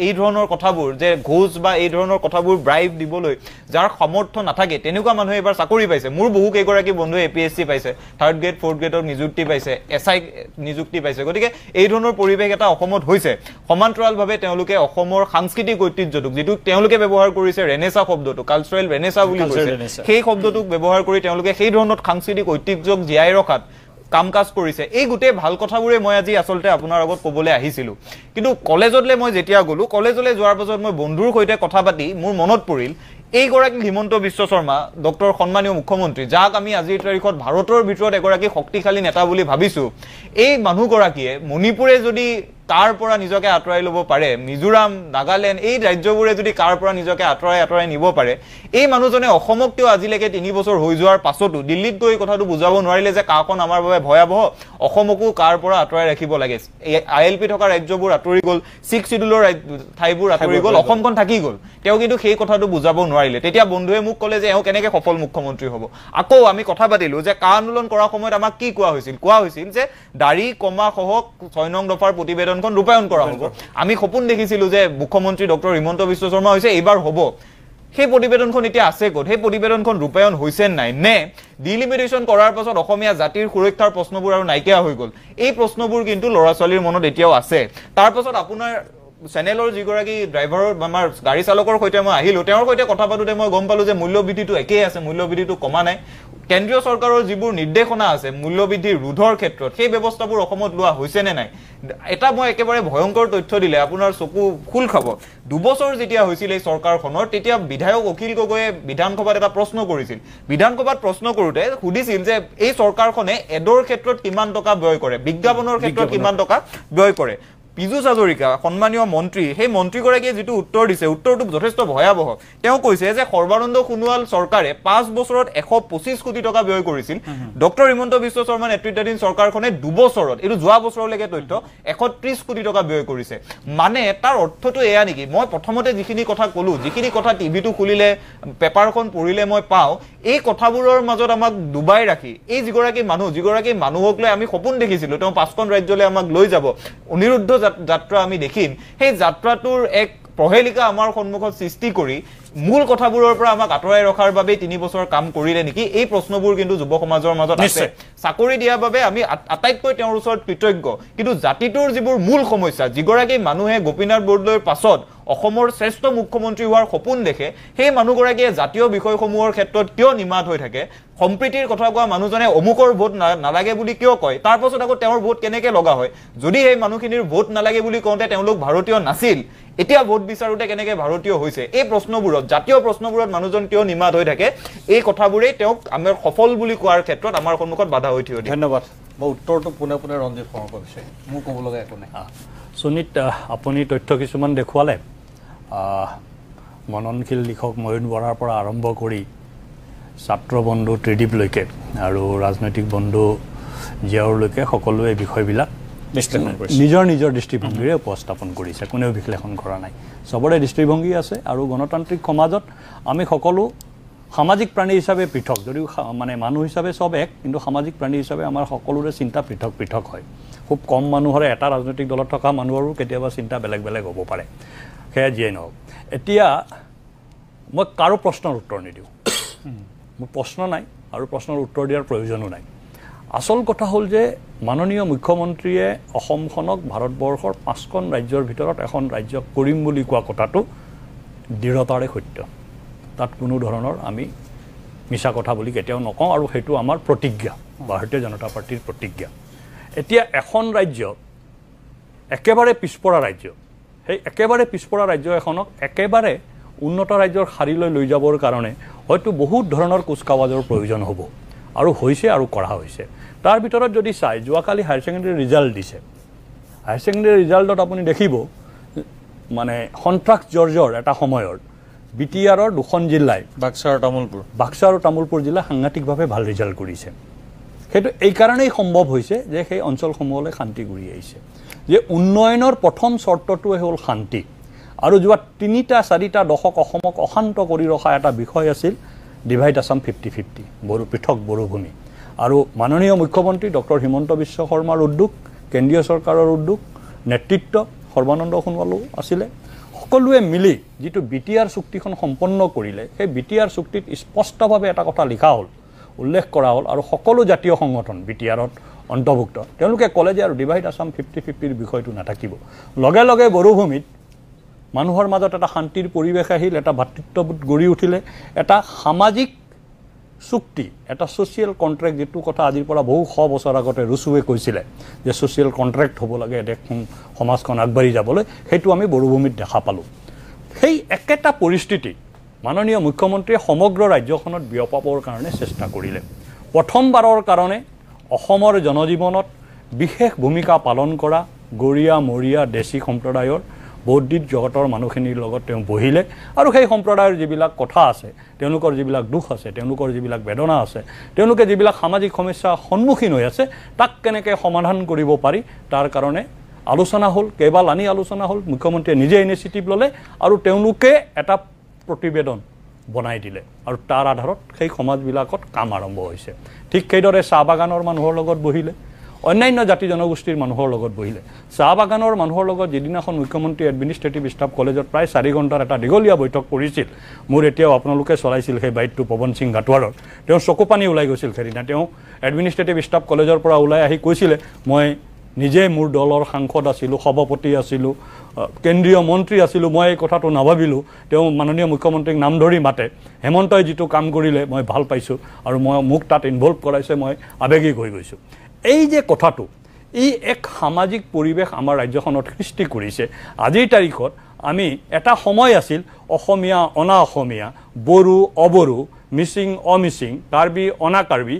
এই ধৰণৰ কথাবোৰ যে ঘোষ বা এই ধৰণৰ কথাবোৰ ব্ৰাইব দিবলৈ যাৰ সামৰ্থ্য নাথাকে তেনেকুৱা মানুহে এবাৰ চাকৰি পাইছে মোৰ বহু কেইগৰাকী বন্ধুৱে APSC পাইছে 3rd গ্ৰেড 4th গ্ৰেডৰ নিযুক্তি পাইছে SI নিযুক্তি পাইছে গতিকে এই ধৰণৰ পৰিৱেশ এটা অসমত হৈছে সমান্তৰালভাৱে তেওঁলোকে অসমৰ সাংস্কৃতিক ঐতিহ্যটোক যিটো তেওঁলোকে ব্যৱহাৰ কৰিছে ৰেনেছা শব্দটো কালচাৰেল ৰেনেছা বুলি কৈছে সেই শব্দটোক ব্যৱহাৰ কৰি তেওঁলোকে সেই ধৰণৰ সাংস্কৃতিক ঐতিহ্যক জীয়াই ৰখাত কাম কাজ কৰিছে এই গোটেই ভাল কথাবোৰে মই আজি আসলতে আপোনাৰ আগত ক'বলৈ আহিছিলোঁ কিন্তু কলেজলৈ মই যেতিয়া গ'লোঁ কলেজলৈ যোৱাৰ পাছত মই বন্ধুৰ সৈতে কথা পাতি মোৰ মনত পৰিল এইগৰাকী হিমন্ত বিশ্ব শৰ্মা ডক্টৰ সন্মানীয় মুখ্যমন্ত্ৰী যাক আমি আজিৰ তাৰিখত ভাৰতৰ ভিতৰত এগৰাকী শক্তিশালী নেতা বুলি ভাবিছোঁ এই মানুহগৰাকীয়ে মণিপুৰে যদি কাৰ পৰা নিজকে আঁতৰাই ল'ব পাৰে মিজোৰাম নাগালেণ্ড এই ৰাজ্যবোৰে যদি কাৰ পৰা নিজকে আঁতৰাই নিব পাৰে এই মানুহজনে অসমক তেওঁ আজিলৈকে 3 বছৰ হৈ যোৱাৰ পাছতো দিল্লীত গৈ কথাটো বুজাব নোৱাৰিলে যে কাখন আমাৰ বাবে ভয়াৱহ অসমকো কাৰ পৰা আঁতৰাই ৰাখিব লাগে ILP থকা ৰাজ্যবোৰ আঁতৰি গ'ল 6 শিডিউলৰ ঠাইবোৰ আঁতৰি গ'ল অসমখন থাকি গ'ল তেওঁ কিন্তু সেই কথাটো বুজাব নোৱাৰিলে তেতিয়া বন্ধুৱে মোক ক'লে যে এওঁ কেনেকৈ সফল মুখ্যমন্ত্ৰী হ'ব আকৌ আমি কথা পাতিলোঁ যে কা আন্দোলন কৰাৰ সময়ত আমাক কি কোৱা হৈছিল যে দাড়ি কমা সহ 6 নং দফাৰ প্ৰতিবেদন ৰূপায়ণ কৰা হ'ব আমি সপোন দেখিছিলোঁ যে মুখ্যমন্ত্ৰী ডক্টৰ হিমন্ত বিশ্ব শৰ্মা হৈছে এইবাৰ হ'ব সেই প্ৰতিবেদনখন এতিয়া আছে ক'ত সেই প্ৰতিবেদনখন ৰূপায়ণ হৈছে নাই নে ডিলিমিটেশ্যন কৰাৰ পাছত অসমীয়া জাতিৰ সুৰক্ষাৰ প্ৰশ্নবোৰ আৰু নাইকিয়া হৈ গ'ল এই প্ৰশ্নবোৰ কিন্তু ল'ৰা ছোৱালীৰ মনত এতিয়াও আছে তাৰ পাছত আপোনাৰ চেনেলৰ যিগৰাকী ড্ৰাইভাৰৰ আমাৰ গাড়ী চালকৰ সৈতে মই আহিলোঁ তেওঁৰ সৈতে কথা পাতোঁতে মই গম পালোঁ যে মূল্যবৃদ্ধিটো একেই আছে মূল্যবৃদ্ধিটো কমা নাই কেন্দ্ৰীয় চৰকাৰৰ যিবোৰ নিৰ্দেশনা আছে মূল্যবৃদ্ধি ৰোধৰ ক্ষেত্ৰত সেই ব্যৱস্থাবোৰ অসমত লোৱা হৈছে নে নাই এটা মই একেবাৰে ভয়ংকৰ তথ্য দিলে আপোনাৰ চকু খোল খাব 2 বছৰ যেতিয়া হৈছিল এই চৰকাৰখনৰ তেতিয়া বিধায়ক অখিল গগৈয়ে বিধানসভাত এটা প্ৰশ্ন কৰিছিল বিধানসভাত প্ৰশ্ন কৰোঁতে সুধিছিল যে এই চৰকাৰখনে এডৰ ক্ষেত্ৰত কিমান টকা ব্যয় কৰে বিজ্ঞাপনৰ ক্ষেত্ৰত কিমান টকা ব্যয় কৰে পীযুষ হাজৰিকা সন্মানীয় মন্ত্ৰী সেই মন্ত্ৰীগৰাকীয়ে যিটো উত্তৰ দিছে উত্তৰটো যথেষ্ট ভয়াৱহ তেওঁ কৈছে যে সৰ্বানন্দ সোণোৱাল চৰকাৰে 5 বছৰত 125 কোটি টকা ব্যয় কৰিছিল ডক্টৰ হিমন্ত বিশ্ব শৰ্মা নেতৃত্বাধীন চৰকাৰখনে 2 বছৰত এইটো যোৱা বছৰলৈকে তথ্য 130 কোটি টকা ব্যয় কৰিছে মানে তাৰ অৰ্থটো এয়া নেকি মই প্ৰথমতে যিখিনি কথা কলো যিখিনি কথা টিভিটো খুলিলে পেপাৰখন পঢ়িলে মই পাওঁ এই কথাবোৰৰ মাজত আমাক ডুবাই ৰাখি এই যিগৰাকী মানুহক লৈ আমি সপোন দেখিছিলো তেওঁ 5খন ৰাজ্যলৈ আমাক লৈ যাব অনিৰুদ্ধ যাত্ৰা আমি দেখিম সেই যাত্ৰাটোৰ এক প্ৰহেলিকা আমাৰ সন্মুখত সৃষ্টি কৰি মূল কথাবোৰৰ পৰা আমাক আঁতৰাই ৰখাৰ বাবে 3 বছৰ কাম কৰিলে নেকি এই প্ৰশ্নবোৰ কিন্তু যুৱ সমাজৰ মাজত আছে চাকৰি দিয়াৰ বাবে আমি আটাইতকৈ তেওঁৰ ওচৰত কৃতজ্ঞ কিন্তু জাতিটোৰ যিবোৰ মূল সমস্যা যিগৰাকী মানুহে গোপীনাথ বৰদলৈৰ পাছত অসমৰ শ্ৰেষ্ঠ মুখ্যমন্ত্ৰী হোৱাৰ সপোন দেখে সেই মানুহগৰাকীয়ে জাতীয় বিষয়সমূহৰ ক্ষেত্ৰত কিয় নিমাত হৈ থাকে সম্প্ৰীতিৰ কথা কোৱা মানুহজনে অমুকৰ ভোট নালাগে বুলি কিয় কয় তাৰ পাছত আকৌ তেওঁৰ ভোট কেনেকৈ লগা হয় যদি এই মানুহখিনিৰ ভোট নালাগে বুলি কওঁতে তেওঁলোক ভাৰতীয় নাছিল এতিয়া ভোট বিচাৰোতে কেনেকৈ ভাৰতীয় হৈছে এই প্ৰশ্নবোৰত জাতীয় প্ৰশ্নবোৰত মানুহজন কিয় নিমাত হৈ থাকে এই কথাবোৰেই তেওঁক আমাৰ সফল বুলি কোৱাৰ ক্ষেত্ৰত আমাৰ সন্মুখত বাধা হৈ থিয় দিয়ে ধন্যবাদ মই উত্তৰটো পোনে পোনে ৰঞ্জিত শৰ্মাক কৈছে মোৰ ক'ব লগা একো নাই সুনীত আপুনি তথ্য কিছুমান দেখুৱালে মননশীল লিখক ময়ূৰ বৰাৰ পৰা আৰম্ভ কৰি ছাত্ৰ বন্ধু ত্ৰিদীপলৈকে আৰু ৰাজনৈতিক বন্ধু জিয়াউৰলৈকে সকলোৱে বিষয়বিলাক নিজৰ দৃষ্টিভংগীৰে উপস্থাপন কৰিছে কোনেও বিশ্লেষণ কৰা নাই চবৰে দৃষ্টিভংগী আছে আৰু গণতান্ত্ৰিক সমাজত আমি সকলো সামাজিক প্ৰাণী হিচাপে পৃথক যদিও মানে মানুহ হিচাপে সব এক কিন্তু সামাজিক প্ৰাণী হিচাপে আমাৰ সকলোৰে চিন্তা পৃথক হয় খুব কম মানুহৰে এটা ৰাজনৈতিক দলত থকা মানুহৰো কেতিয়াবা চিন্তা বেলেগ হ'ব পাৰে সেয়া যিয়ে নহওক এতিয়া মই কাৰো প্ৰশ্নৰ উত্তৰ নিদিওঁ মোৰ প্ৰশ্ন নাই আৰু প্ৰশ্নৰ উত্তৰ দিয়াৰ প্ৰয়োজনো নাই আচল কথা হ'ল যে মাননীয় মুখ্যমন্ত্ৰীয়ে অসমখনক ভাৰতবৰ্ষৰ 5খন ৰাজ্যৰ ভিতৰত এখন ৰাজ্য কৰিম বুলি কোৱা কথাটো দৃঢ়তাৰে সত্য তাত কোনো ধৰণৰ আমি মিছা কথা বুলি কেতিয়াও নকওঁ আৰু সেইটো আমাৰ প্ৰতিজ্ঞা ভাৰতীয় জনতা পাৰ্টিৰ প্ৰতিজ্ঞা এতিয়া এখন ৰাজ্য একেবাৰে পিছপৰা ৰাজ্য সেই একেবাৰে পিছপৰা ৰাজ্য এখনক একেবাৰে উন্নত ৰাজ্যৰ শাৰীলৈ লৈ যাবৰ কাৰণে হয়তো বহুত ধৰণৰ কুচকাৱাজৰ প্ৰয়োজন হ'ব আৰু হৈছে আৰু কৰা হৈছে তাৰ ভিতৰত যদি চাই যোৱাকালি হায়াৰ ছেকেণ্ডেৰী ৰিজাল্ট দিছে হায়াৰ ছেকেণ্ডেৰী ৰিজাল্টত আপুনি দেখিব মানে সন্ত্ৰাস জৰ্জৰ এটা সময়ৰ বিটিআৰৰ 2খন জিলাই বাক্সা আৰু তামোলপুৰ জিলা সাংঘাতিকভাৱে ভাল ৰিজাল্ট কৰিছে সেইটো এই কাৰণেই সম্ভৱ হৈছে যে সেই অঞ্চলসমূহলৈ শান্তি ঘূৰি আহিছে যে উন্নয়নৰ প্ৰথম চৰ্তটোৱে হ'ল শান্তি আৰু যোৱা 3-4টা দশক অসমক অশান্ত কৰি ৰখা এটা বিষয় আছিল ডিভাইড আসাম 50-50 পৃথক বড়োভূমি আৰু মাননীয় মুখ্যমন্ত্ৰী ডক্টৰ হিমন্ত বিশ্ব শৰ্মাৰ উদ্যোগ কেন্দ্ৰীয় চৰকাৰৰ উদ্যোগ নেতৃত্ব সৰ্বানন্দ সোণোৱালো আছিলে সকলোৱে মিলি যিটো বিটিআৰ চুক্তিখন সম্পন্ন কৰিলে সেই বিটিআৰ চুক্তিত স্পষ্টভাৱে এটা কথা লিখা হ'ল উল্লেখ কৰা হ'ল আৰু সকলো জাতীয় সংগঠন বিটিআৰত অন্তৰ্ভুক্ত তেওঁলোকে ক'লে যে আৰু ডিভাইড আসাম 50-50ৰ বিষয়টো নাথাকিব লগে লগে বড়োভূমিত মানুহৰ মাজত এটা শান্তিৰ পৰিৱেশ আহিল এটা ভাতৃত্ববোধ গঢ়ি উঠিলে এটা সামাজিক চুক্তি এটা ছ'চিয়েল কণ্ট্ৰেক্ট যিটো কথা আজিৰ পৰা বহু শ বছৰ আগতে ৰুচুৱে কৈছিলে যে ছ'চিয়েল কণ্ট্ৰেক্ট হ'ব লাগে দেশখন সমাজখন আগবাঢ়ি যাবলৈ সেইটো আমি বড়োভূমিত দেখা পালোঁ সেই একেটা পৰিস্থিতি মাননীয় মুখ্যমন্ত্ৰীয়ে সমগ্ৰ ৰাজ্যখনত বিয়পাবৰ কাৰণে চেষ্টা কৰিলে প্ৰথমবাৰৰ কাৰণে অসমৰ জনজীৱনত বিশেষ ভূমিকা পালন কৰা গৰীয়া মৰীয়া দেশী সম্প্ৰদায়ৰ বৌদ্ধিক জগতৰ মানুহখিনিৰ লগত তেওঁ বহিলে আৰু সেই সম্প্ৰদায়ৰ যিবিলাক কথা আছে তেওঁলোকৰ যিবিলাক দুখ আছে তেওঁলোকৰ যিবিলাক বেদনা আছে তেওঁলোকে যিবিলাক সামাজিক সমস্যা সন্মুখীন হৈ আছে তাক কেনেকৈ সমাধান কৰিব পাৰি তাৰ কাৰণে আলোচনা হ'ল কেইবালানি আলোচনা হ'ল মুখ্যমন্ত্ৰীয়ে নিজে ইনিচিয়েটিভ ল'লে আৰু তেওঁলোকে এটা প্ৰতিবেদন বনাই দিলে আৰু তাৰ আধাৰত সেই সমাজবিলাকত কাম আৰম্ভ হৈছে ঠিক সেইদৰে চাহ বাগানৰ মানুহৰ লগত বহিলে অন্যান্য জাতি জনগোষ্ঠীৰ মানুহৰ লগত বহিলে চাহ বাগানৰ মানুহৰ লগত যিদিনাখন মুখ্যমন্ত্ৰী এডমিনিষ্ট্ৰেটিভ ষ্টাফ কলেজত প্ৰায় 4 ঘণ্টাৰ এটা দীঘলীয়া বৈঠক কৰিছিল মোৰ এতিয়াও আপোনালোকে চলাইছিল সেই বাইকটো পৱন সিং ঘাটোৱাৰৰ তেওঁ চকু পানী ওলাই গৈছিল সেইদিনা তেওঁ এডমিনিষ্ট্ৰেটিভ ষ্টাফ কলেজৰ পৰা ওলাই আহি কৈছিলে মই নিজে মোৰ দলৰ সাংসদ আছিলোঁ সভাপতি আছিলোঁ কেন্দ্ৰীয় মন্ত্ৰী আছিলোঁ মই এই কথাটো নাভাবিলোঁ তেওঁ মাননীয় মুখ্যমন্ত্ৰীক নাম ধৰি মাতে হেমন্তই যিটো কাম কৰিলে মই ভাল পাইছোঁ আৰু মোক তাত ইনভলভ কৰাইছে মই আৱেগিক হৈ গৈছোঁ এই যে কথাটো এই এক সামাজিক পৰিৱেশ আমাৰ ৰাজ্যখনত সৃষ্টি কৰিছে আজিৰ তাৰিখত আমি এটা সময় আছিল অসমীয়া অনা অসমীয়া বড়ো অবড়ো মিচিং অমিচিং কাৰ্বি অনা কাৰ্বি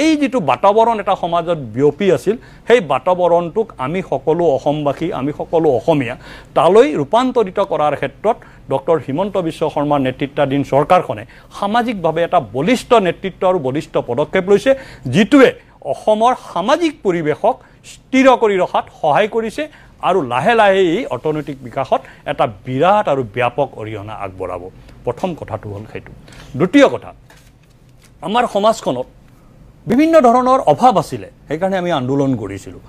এই যিটো বাতাবৰণ এটা সমাজত বিয়পি আছিল সেই বাতাবৰণটোক আমি সকলো অসমবাসী আমি সকলো অসমীয়া তালৈ ৰূপান্তৰিত কৰাৰ ক্ষেত্ৰত ডক্টৰ হিমন্ত বিশ্ব শৰ্মাৰ নেতৃত্বাধীন চৰকাৰখনে সামাজিকভাৱে এটা বলিষ্ঠ নেতৃত্ব আৰু বলিষ্ঠ পদক্ষেপ লৈছে যিটোৱে অসমৰ সামাজিক পৰিৱেশক স্থিৰ কৰি ৰখাত সহায় কৰিছে আৰু লাহে লাহে এই অৰ্থনৈতিক বিকাশত এটা বিৰাট আৰু ব্যাপক অৰিহণা আগবঢ়াব প্ৰথম কথাটো হ'ল সেইটো দ্বিতীয় কথা আমাৰ সমাজখনত বিভিন্ন ধৰণৰ অভাৱ আছিলে সেইকাৰণে আমি আন্দোলন কৰিছিলোঁ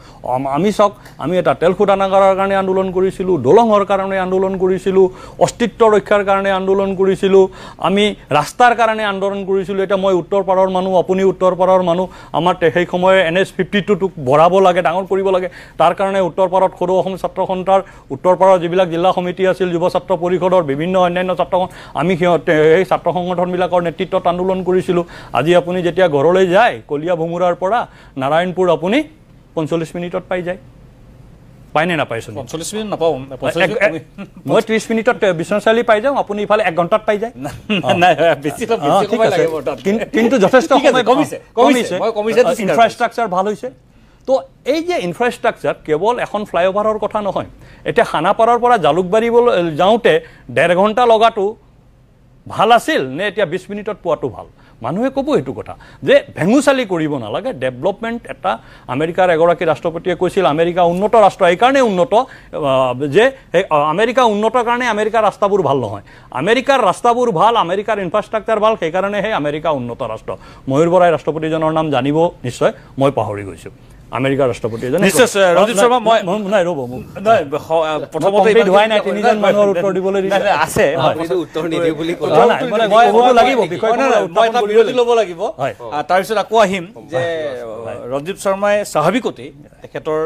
আমি চাওক আমি এটা তেল শোধনাগাৰৰ কাৰণে আন্দোলন কৰিছিলোঁ দলঙৰ কাৰণে আন্দোলন কৰিছিলোঁ অস্তিত্ব ৰক্ষাৰ কাৰণে আন্দোলন কৰিছিলোঁ আমি ৰাস্তাৰ কাৰণে আন্দোলন কৰিছিলোঁ এতিয়া মই উত্তৰ পাৰৰ মানুহ আপুনি উত্তৰ পাৰৰ মানুহ আমাৰ সেই সময়ে NH-52টোক বঢ়াব লাগে ডাঙৰ কৰিব লাগে তাৰ কাৰণে উত্তৰ পাৰত সৰু অসম ছাত্ৰ সন্থাৰ উত্তৰ পাৰৰ যিবিলাক জিলা সমিতি আছিল যুৱ ছাত্ৰ পৰিষদৰ বিভিন্ন অন্যান্য ছাত্ৰ আমি সেই ছাত্ৰ সংগঠনবিলাকৰ নেতৃত্বত আন্দোলন কৰিছিলোঁ আজি আপুনি যেতিয়া ঘৰলৈ যায় কলিয়া ভোমোৰাৰ পৰা নাৰায়ণপুৰ আপুনি 45 মিনিটত পাই যায় পাইনে নাপায় 45 মিনিট নাপাওঁ মই 30 মিনিটত বিশ্বনাথ পাই যাওঁ আপুনি ইফালে 1 ঘণ্টাত পাই যায় কিন্তু যথেষ্ট ইনফ্ৰাষ্ট্ৰাকচাৰ ভাল হৈছে তো এই যে ইনফ্ৰাষ্ট্ৰাকচাৰ কেৱল এখন ফ্লাইঅভাৰৰ কথা নহয় এতিয়া খানাপাৰাৰ পৰা জালুকবাৰী যাওঁতে 1.5 ঘণ্টা লগাটো ভাল আছিল নে এতিয়া 20 মিনিটত পোৱাটো ভাল মানুহে ক'ব এইটো কথা যে ভেঙুচালি কৰিব নালাগে ডেভেলপমেণ্ট এটা আমেৰিকাৰ এগৰাকী ৰাষ্ট্ৰপতিয়ে কৈছিল আমেৰিকা উন্নত ৰাষ্ট্ৰ এইকাৰণে উন্নত যে আমেৰিকা উন্নতৰ কাৰণে আমেৰিকাৰ ৰাস্তাবোৰ ভাল নহয় আমেৰিকাৰ ৰাস্তাবোৰ ভাল আমেৰিকাৰ ইনফ্ৰাষ্ট্ৰাকচাৰ ভাল সেইকাৰণেহে আমেৰিকা উন্নত ৰাষ্ট্ৰ ময়ূৰ বৰাই ৰাষ্ট্ৰপতিজনৰ নাম জানিব নিশ্চয় মই পাহৰি গৈছোঁ আমেৰিকাৰ ৰাষ্ট্ৰপতি নিশ্চয় ৰঞ্জিত শৰ্মা মই নাই ৰ'ব মোক প্ৰথমতে হোৱাই নাই তিনিজন মানুহৰ উত্তৰ দিবলৈ আছে উত্তৰ নিদিওঁ বুলি মই এটা বিৰতি ল'ব লাগিব তাৰপিছত আকৌ আহিম যে ৰঞ্জিত শৰ্মাই স্বাভাৱিকতেই তেখেতৰ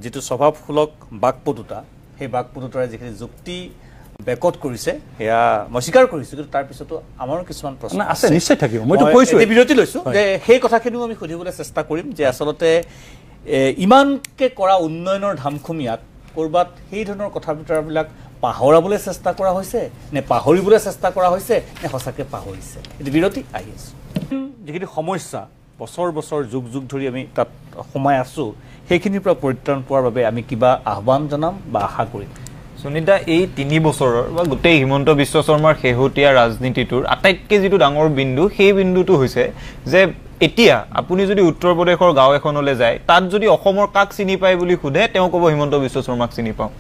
যিটো স্বভাৱসুলভ বাকপটুতা সেই বাকপটুতাৰে যিখিনি যুক্তি বেকত কৰিছে সেয়া মই স্বীকাৰ কৰিছোঁ কিন্তু তাৰপিছতো আমাৰো কিছুমান প্ৰশ্ন আছে নিশ্চয় থাকিব মইতো কৈছোঁ বিৰতি লৈছোঁ যে সেই কথাখিনিও আমি সুধিবলৈ চেষ্টা কৰিম যে আচলতে ইমানকৈ কৰা উন্নয়নৰ ধামখুমীয়াত ক'ৰবাত সেই ধৰণৰ কথা বতৰাবিলাক পাহৰাবলৈ চেষ্টা কৰা হৈছে নে পাহৰিবলৈ চেষ্টা কৰা হৈছে নে সঁচাকৈ পাহৰিছে এইটো বিৰতি আহি আছোঁ যিখিনি সমস্যা বছৰ বছৰ যুগ যুগ ধৰি আমি তাত সোমাই আছোঁ সেইখিনিৰ পৰা পৰিত্ৰাণ পোৱাৰ বাবে আমি কিবা আহ্বান জনাম বা আশা কৰিম সুনীতা এই 3 বছৰৰ বা গোটেই হিমন্ত বিশ্ব শৰ্মাৰ শেহতীয়া ৰাজনীতিটোৰ আটাইতকৈ যিটো ডাঙৰ বিন্দু সেই বিন্দুটো হৈছে যে এতিয়া আপুনি যদি উত্তৰ প্ৰদেশৰ গাঁও এখনলৈ যায় তাত যদি অসমৰ কাক চিনি পায় বুলি সোধে তেওঁ ক'ব হিমন্ত বিশ্ব শৰ্মাক চিনি পাওঁ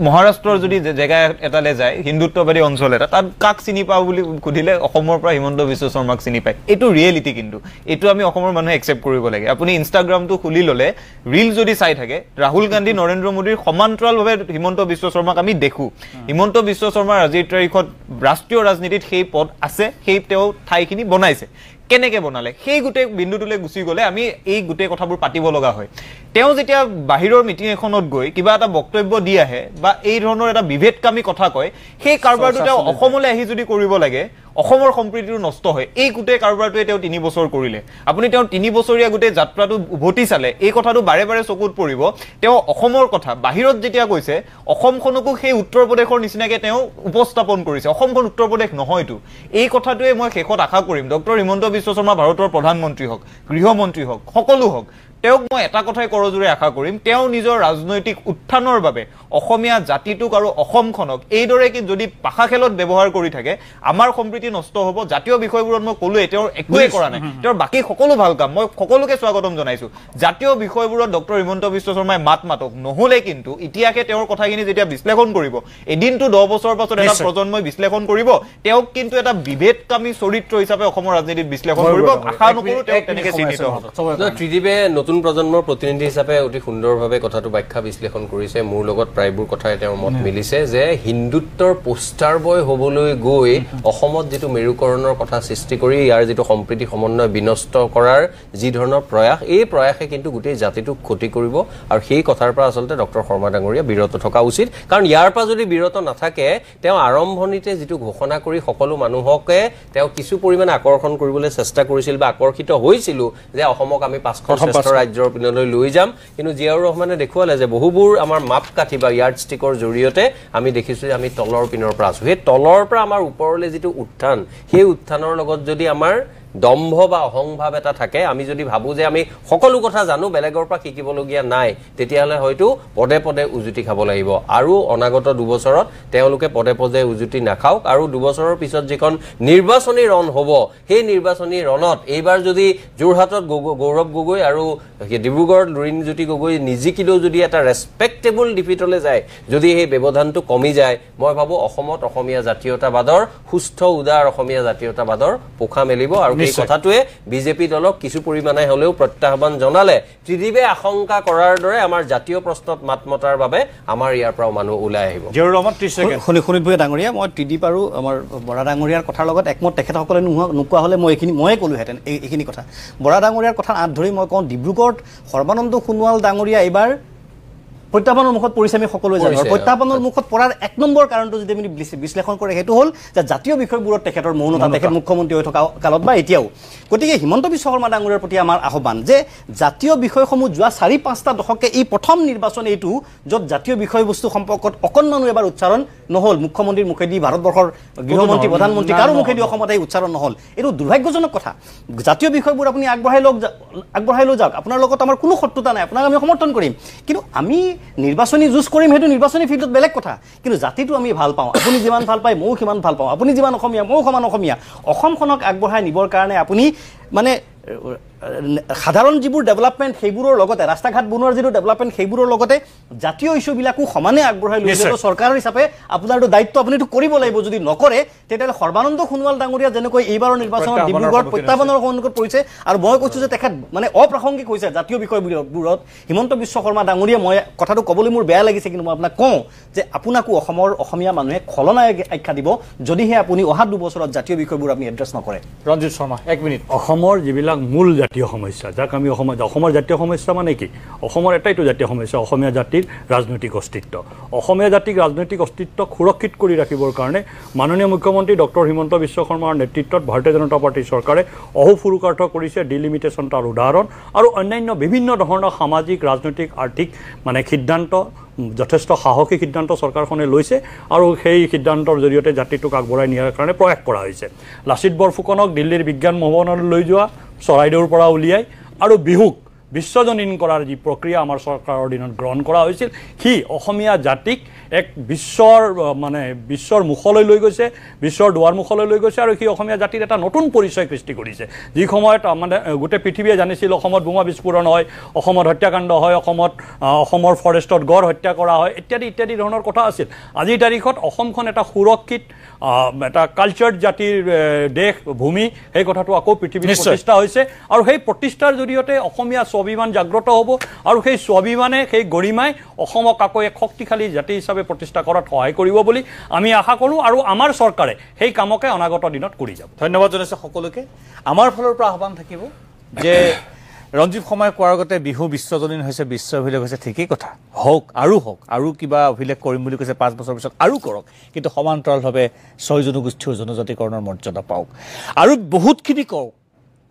মহাৰাষ্ট্ৰৰ যদি জেগা এটালৈ যায় হিন্দুত্ববাদী অঞ্চল এটা তাত কাক চিনি পাওঁ বুলি সুধিলে অসমৰ পৰা হিমন্ত বিশ্ব শৰ্মাক চিনি পায় এইটো ৰিয়েলিটি কিন্তু এইটো আমি অসমৰ মানুহে একচেপ্ট কৰিব লাগে আপুনি ইনষ্টাগ্ৰামটো খুলি ল'লে ৰিল যদি চাই থাকে ৰাহুল গান্ধী নৰেন্দ্ৰ মোদীৰ সমান্তৰালভাৱে হিমন্ত বিশ্ব শৰ্মাক আমি দেখোঁ হিমন্ত বিশ্ব শৰ্মাৰ আজিৰ তাৰিখত ৰাষ্ট্ৰীয় ৰাজনীতিত সেই পদ আছে সেই তেওঁ ঠাইখিনি বনাইছে কেনেকৈ বনালে সেই গোটেই বিন্দুটোলৈ গুচি গ'লে আমি এই গোটেই কথাবোৰ পাতিব লগা হয় তেওঁ যেতিয়া বাহিৰৰ মিটিং এখনত গৈ কিবা এটা বক্তব্য দি আহে বা এই ধৰণৰ এটা বিভেদকামী কথা কয় সেই কাৰবাৰটো তেওঁ অসমলৈ আহি যদি কৰিব লাগে অসমৰ সম্প্ৰীতিটো নষ্ট হয় এই গোটেই কাৰবাৰটোৱে তেওঁ 3 বছৰ কৰিলে আপুনি তেওঁ 3 বছৰীয়া গোটেই যাত্ৰাটো উভতি চালে এই কথাটো বাৰে বাৰে চকুত পৰিব তেওঁ অসমৰ কথা বাহিৰত যেতিয়া কৈছে অসমখনকো সেই উত্তৰ প্ৰদেশৰ নিচিনাকৈ তেওঁ উপস্থাপন কৰিছে অসমখন উত্তৰ প্ৰদেশ নহয়তো এই কথাটোৱে মই শেষত আশা কৰিম ডক্টৰ হিমন্ত বিশ্ব শৰ্মা ভাৰতৰ প্ৰধানমন্ত্ৰী হওক গৃহমন্ত্ৰী হওক সকলো হওক তেওঁক মই এটা কথাই কৰজোৰে আশা কৰিম তেওঁ নিজৰ ৰাজনৈতিক উত্থানৰ বাবে অসমীয়া জাতিটোক আৰু অসমখনক এইদৰে কি যদি পাখা খেলত ব্যৱহাৰ কৰি থাকে আমাৰ সম্প্ৰীতি নষ্ট হ'ব জাতীয় বিষয়বোৰত মই ক'লোৱে তেওঁৰ একোৱে কৰা নাই তেওঁৰ বাকী সকলো ভাল কাম মই সকলোকে স্বাগতম জনাইছোঁ জাতীয় বিষয়বোৰত ডক্টৰ হিমন্ত বিশ্ব শৰ্মাই মাত মাতক নহ'লে কিন্তু ইতিহাসে তেওঁৰ কথাখিনি যেতিয়া বিশ্লেষণ কৰিব এদিনটো 10 বছৰ পাছত এটা প্ৰজন্মই বিশ্লেষণ কৰিব তেওঁক কিন্তু এটা বিভেদকামী চৰিত্ৰ হিচাপে অসমৰ ৰাজনীতিত বিশ্লেষণ কৰিব আশা নকৰোঁ তেওঁ তেনেকৈ চিহ্নিত হ'ব ত্ৰিদীপে নতুন প্ৰজন্মৰ প্ৰতিনিধি হিচাপে অতি সুন্দৰভাৱে কথাটো ব্যাখ্যা বিশ্লেষণ কৰিছে মোৰ লগত প্ৰায়বোৰ কথাই তেওঁৰ মত মিলিছে যে হিন্দুত্বৰ পোষ্টাৰ বয় হ'বলৈ গৈ অসমত যিটো মেৰুকৰণৰ কথা সৃষ্টি কৰি ইয়াৰ যিটো সম্প্ৰীতি সমন্বয় বিনষ্ট কৰাৰ যি ধৰণৰ প্ৰয়াস এই প্ৰয়াসে কিন্তু গোটেই জাতিটোক ক্ষতি কৰিব আৰু সেই কথাৰ পৰা আচলতে ডক্টৰ শৰ্মা ডাঙৰীয়া বিৰত থকা উচিত কাৰণ ইয়াৰ পৰা যদি বিৰত নাথাকে তেওঁ আৰম্ভণিতে যিটো ঘোষণা কৰি সকলো মানুহকে তেওঁ কিছু পৰিমাণে আকৰ্ষণ কৰিবলৈ চেষ্টা কৰিছিল বা আকৰ্ষিত হৈছিল যে অসমক আমি 5খন শ্ৰেষ্ঠ ৰাজ্যৰ পিনলৈ লৈ যাম কিন্তু জিয়াউৰ ৰহমানে দেখুৱালে যে বহুবোৰ আমাৰ মাপ কাঠি বা ইয়াৰ্ড ষ্টিকৰ জৰিয়তে আমি দেখিছোঁ যে আমি তলৰ পিনৰ পৰা আছোঁ সেই তলৰ পৰা আমাৰ ওপৰলৈ যিটো উত্থান সেই উত্থানৰ লগত যদি আমাৰ দম্ভ বা অহংভাৱ এটা থাকে আমি যদি ভাবো যে আমি সকলো কথা জানো বেলেগৰ পৰা শিকিবলগীয়া নাই তেতিয়াহলে হয়তো পদে পদে উজুতি খাব লাগিব আৰু অনাগত 2 বছৰত তেওঁলোকে পদে পদে উজুতি নাখাওক আৰু 2 বছৰৰ পিছত যিখন নিৰ্বাচনী ৰণ হ'ব সেই নিৰ্বাচনী ৰণত এইবাৰ যদি যোৰহাটত গৌৰৱ গগৈ আৰু ডিব্ৰুগড়ত লুৰিণজ্যোতি গগৈ নিজিকিলেও যদি এটা ৰেসপেক্টেবল ডিফিটলৈ যায় যদি এই ব্যৱধানটো কমি যায় মই ভাবো অসমত অসমীয়া জাতীয়তাবাদৰ সুস্থ উদাৰ অসমীয়া জাতীয়তাবাদৰ পোখা মেলিব আৰু এই কথাটোৱে বিজেপি দলক কিছু পৰিমাণে হলেও প্ৰত্যাহ্বান জনালে ত্ৰিদিবে আশংকা কৰাৰ দৰে আমাৰ জাতীয় প্ৰশ্নত মাতমতাৰ বাবে আমাৰ ইয়াৰ পৰা মানুহ ওলাই আহিব জিয়াউৰ ৰহমান 30 সেকেন্ড শোণিতপুৰ ডাঙৰীয়া মই ত্ৰিদীপ আৰু আমাৰ বৰা ডাঙৰীয়াৰ কথাৰ লগত একমত তেখেতসকলে নোকোৱা হ'লে মই ময়ে ক'লোহেঁতেন এইখিনি কথা বৰা ডাঙৰীয়াৰ কথা আঁত ধৰি মই কওঁ ডিব্ৰুগড়ত সৰ্বানন্দ সোণোৱাল ডাঙৰীয়া এইবাৰ প্ৰত্যাহ্বানৰ মুখত পৰিছে আমি সকলোৱে জানো প্ৰত্যাহ্বানৰ মুখত পৰাৰ 1 নম্বৰ কাৰণটো যদি আমি বিশ্লেষণ কৰে সেইটো হ'ল যে জাতীয় বিষয়বোৰত তেখেতৰ মৌনতা তেখেত মুখ্যমন্ত্ৰী হৈ থকা কালত বা এতিয়াও গতিকে হিমন্ত বিশ্ব শৰ্মা ডাঙৰীয়াৰ প্ৰতি আমাৰ আহ্বান যে জাতীয় বিষয়সমূহ যোৱা 4-5টা দশকে এই প্ৰথম নিৰ্বাচন এইটো য'ত জাতীয় বিষয়বস্তু সম্পৰ্কত অকণমানো এবাৰ উচ্চাৰণ নহ'ল মুখ্যমন্ত্ৰীৰ মুখেদি ভাৰতবৰ্ষৰ গৃহমন্ত্ৰী প্ৰধানমন্ত্ৰী কাৰো মুখেদি অসমত এই উচ্চাৰণ নহ'ল এইটো দুৰ্ভাগ্যজনক কথা জাতীয় বিষয়বোৰ আপুনি আগবঢ়াই লৈ যাওক আপোনাৰ লগত আমাৰ কোনো শত্ৰুতা নাই আপোনাক আমি সমৰ্থন কৰিম কিন্তু আমি নিৰ্বাচনী যুঁজ কৰিম সেইটো নিৰ্বাচনী ফিল্ডত বেলেগ কথা কিন্তু জাতিটো আমি ভাল পাওঁ আপুনি যিমান ভাল পায় ময়ো সিমান ভাল পাওঁ আপুনি যিমান অসমীয়া ময়ো সমান অসমীয়া অসমখনক আগবঢ়াই নিবৰ কাৰণে আপুনি মানে সাধাৰণ যিবোৰ ডেভেলপমেণ্ট সেইবোৰৰ লগতে ৰাস্তা ঘাট বনোৱাৰ যিটো ডেভেলপমেণ্ট সেইবোৰৰ লগতে জাতীয় ইস্যুবিলাকো সমানে আগবঢ়াই লৈ যোৱাটো চৰকাৰ হিচাপে আপোনাৰটো দায়িত্ব আপুনিটো কৰিব লাগিব যদি নকৰে তেতিয়াহ'লে সৰ্বানন্দ সোণোৱাল ডাঙৰীয়া যেনেকৈ এইবাৰৰ নিৰ্বাচনত ডিব্ৰুগড়ত প্ৰত্যাহ্বানৰ সন্মুখত পৰিছে আৰু মই কৈছোঁ যে তেখেত মানে অপ্ৰাসংগিক হৈছে জাতীয় বিষয়বোৰত হিমন্ত বিশ্ব শৰ্মা ডাঙৰীয়া মই কথাটো ক'বলৈ মোৰ বেয়া লাগিছে কিন্তু মই আপোনাক কওঁ যে আপোনাকো অসমীয়া মানুহে খলনায়ক আখ্যা দিব যদিহে আপুনি অহা 2 বছৰত জাতীয় বিষয়বোৰ আপুনি এড্ৰেছ নকৰে ৰঞ্জিত শৰ্মা 1 মিনিট অসমৰ যিবিলাক মূল জাতীয় সমস্যা যাক আমি অসমৰ জাতীয় সমস্যা মানে কি অসমৰ এটাইটো জাতীয় সমস্যা অসমীয়া জাতিৰ ৰাজনৈতিক অস্তিত্ব অসমীয়া জাতিক ৰাজনৈতিক অস্তিত্বক সুৰক্ষিত কৰি ৰাখিবৰ কাৰণে মাননীয় মুখ্যমন্ত্ৰী ডক্টৰ হিমন্ত বিশ্ব শৰ্মাৰ নেতৃত্বত ভাৰতীয় জনতা পাৰ্টীৰ চৰকাৰে অহোফুৰুকাৰ্থ কৰিছে ডিলিমিটেশ্যন তাৰ উদাহৰণ আৰু অন্যান্য বিভিন্ন ধৰণৰ সামাজিক ৰাজনৈতিক আৰ্থিক মানে সিদ্ধান্ত যথেষ্ট সাহসী সিদ্ধান্ত চৰকাৰখনে লৈছে আৰু সেই সিদ্ধান্তৰ জৰিয়তে জাতিটোক আগবঢ়াই নিয়াৰ কাৰণে প্ৰয়াস কৰা হৈছে লাচিত বৰফুকনক দিল্লীৰ বিজ্ঞান ভৱনলৈ লৈ যোৱা চৰাইদেউৰ পৰা উলিয়াই আৰু বিহুক বিশ্বজনীন কৰাৰ যি প্ৰক্ৰিয়া আমাৰ চৰকাৰৰ দিনত গ্ৰহণ কৰা হৈছিল সি অসমীয়া জাতিক এক বিশ্বৰ মুখলৈ লৈ গৈছে বিশ্বৰ দুৱাৰমুখলৈ লৈ গৈছে আৰু সি অসমীয়া জাতিৰ এটা নতুন পৰিচয় সৃষ্টি কৰিছে যি সময়ত মানে গোটেই পৃথিৱীয়ে জানিছিল অসমত বোমা বিস্ফোৰণ হয় অসমত হত্যাকাণ্ড হয় অসমৰ ফৰেষ্টত গড় হত্যা কৰা হয় ইত্যাদি ধৰণৰ কথা আছিল আজিৰ তাৰিখত অসমখন এটা সুৰক্ষিত এটা কালচাৰ্ড জাতিৰ দেশ ভূমি সেই কথাটো আকৌ পৃথিৱীত প্ৰতিষ্ঠা হৈছে আৰু সেই প্ৰতিষ্ঠাৰ জৰিয়তে অসমীয়া স্বাভিমান জাগ্ৰত হ'ব আৰু সেই স্বাভিমানে সেই গৰিমাই অসমক আকৌ এক শক্তিশালী জাতি হিচাপে প্ৰতিষ্ঠা কৰাত সহায় কৰিব বুলি আমি আশা কৰোঁ আৰু আমাৰ চৰকাৰে সেই কামকে অনাগত দিনত কৰি যাব ধন্যবাদ জনাইছোঁ সকলোকে আমাৰ ফালৰ পৰা আহ্বান থাকিব যে ৰঞ্জিত শৰ্মাই কোৱাৰ আগতে বিহু বিশ্বজনীন হৈছে বিশ্ব অভিলেখ হৈছে ঠিকেই কথা হওক আৰু কিবা অভিলেখ কৰিম বুলি কৈছে 5 বছৰ পিছত আৰু কৰক কিন্তু সমান্তৰালভাৱে 6 জনগোষ্ঠীৰ জনজাতিকৰণৰ মৰ্যাদা পাওক আৰু বহুতখিনি কৰক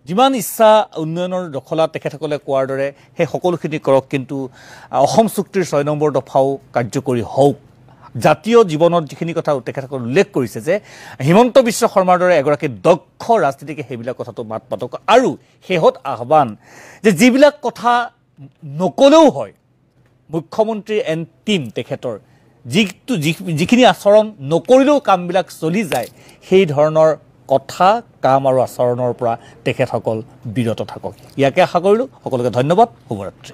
যিমান ইচ্ছা উন্নয়নৰ দখলা তেখেতসকলে কোৱাৰ দৰে সেই সকলোখিনি কৰক কিন্তু অসম চুক্তিৰ 6 নম্বৰ দফাও কাৰ্যকৰী হওক জাতীয় জীৱনত যিখিনি কথা তেখেতসকলে উল্লেখ কৰিছে যে হিমন্ত বিশ্ব শৰ্মাৰ দৰে এগৰাকী দক্ষ ৰাজনীতিকে সেইবিলাক কথাটো মাত পাতক আৰু শেহত আহ্বান যে যিবিলাক কথা নকলেও হয় মুখ্যমন্ত্ৰী এণ্ড টিম তেখেতৰ যিখিনি আচৰণ নকৰিলেও কামবিলাক চলি যায় সেই ধৰণৰ কথা কাম আৰু আচৰণৰ পৰা তেখেতসকল বিৰত থাকক ইয়াকে আশা কৰিলোঁ সকলোকে ধন্যবাদ শুভৰাত্ৰি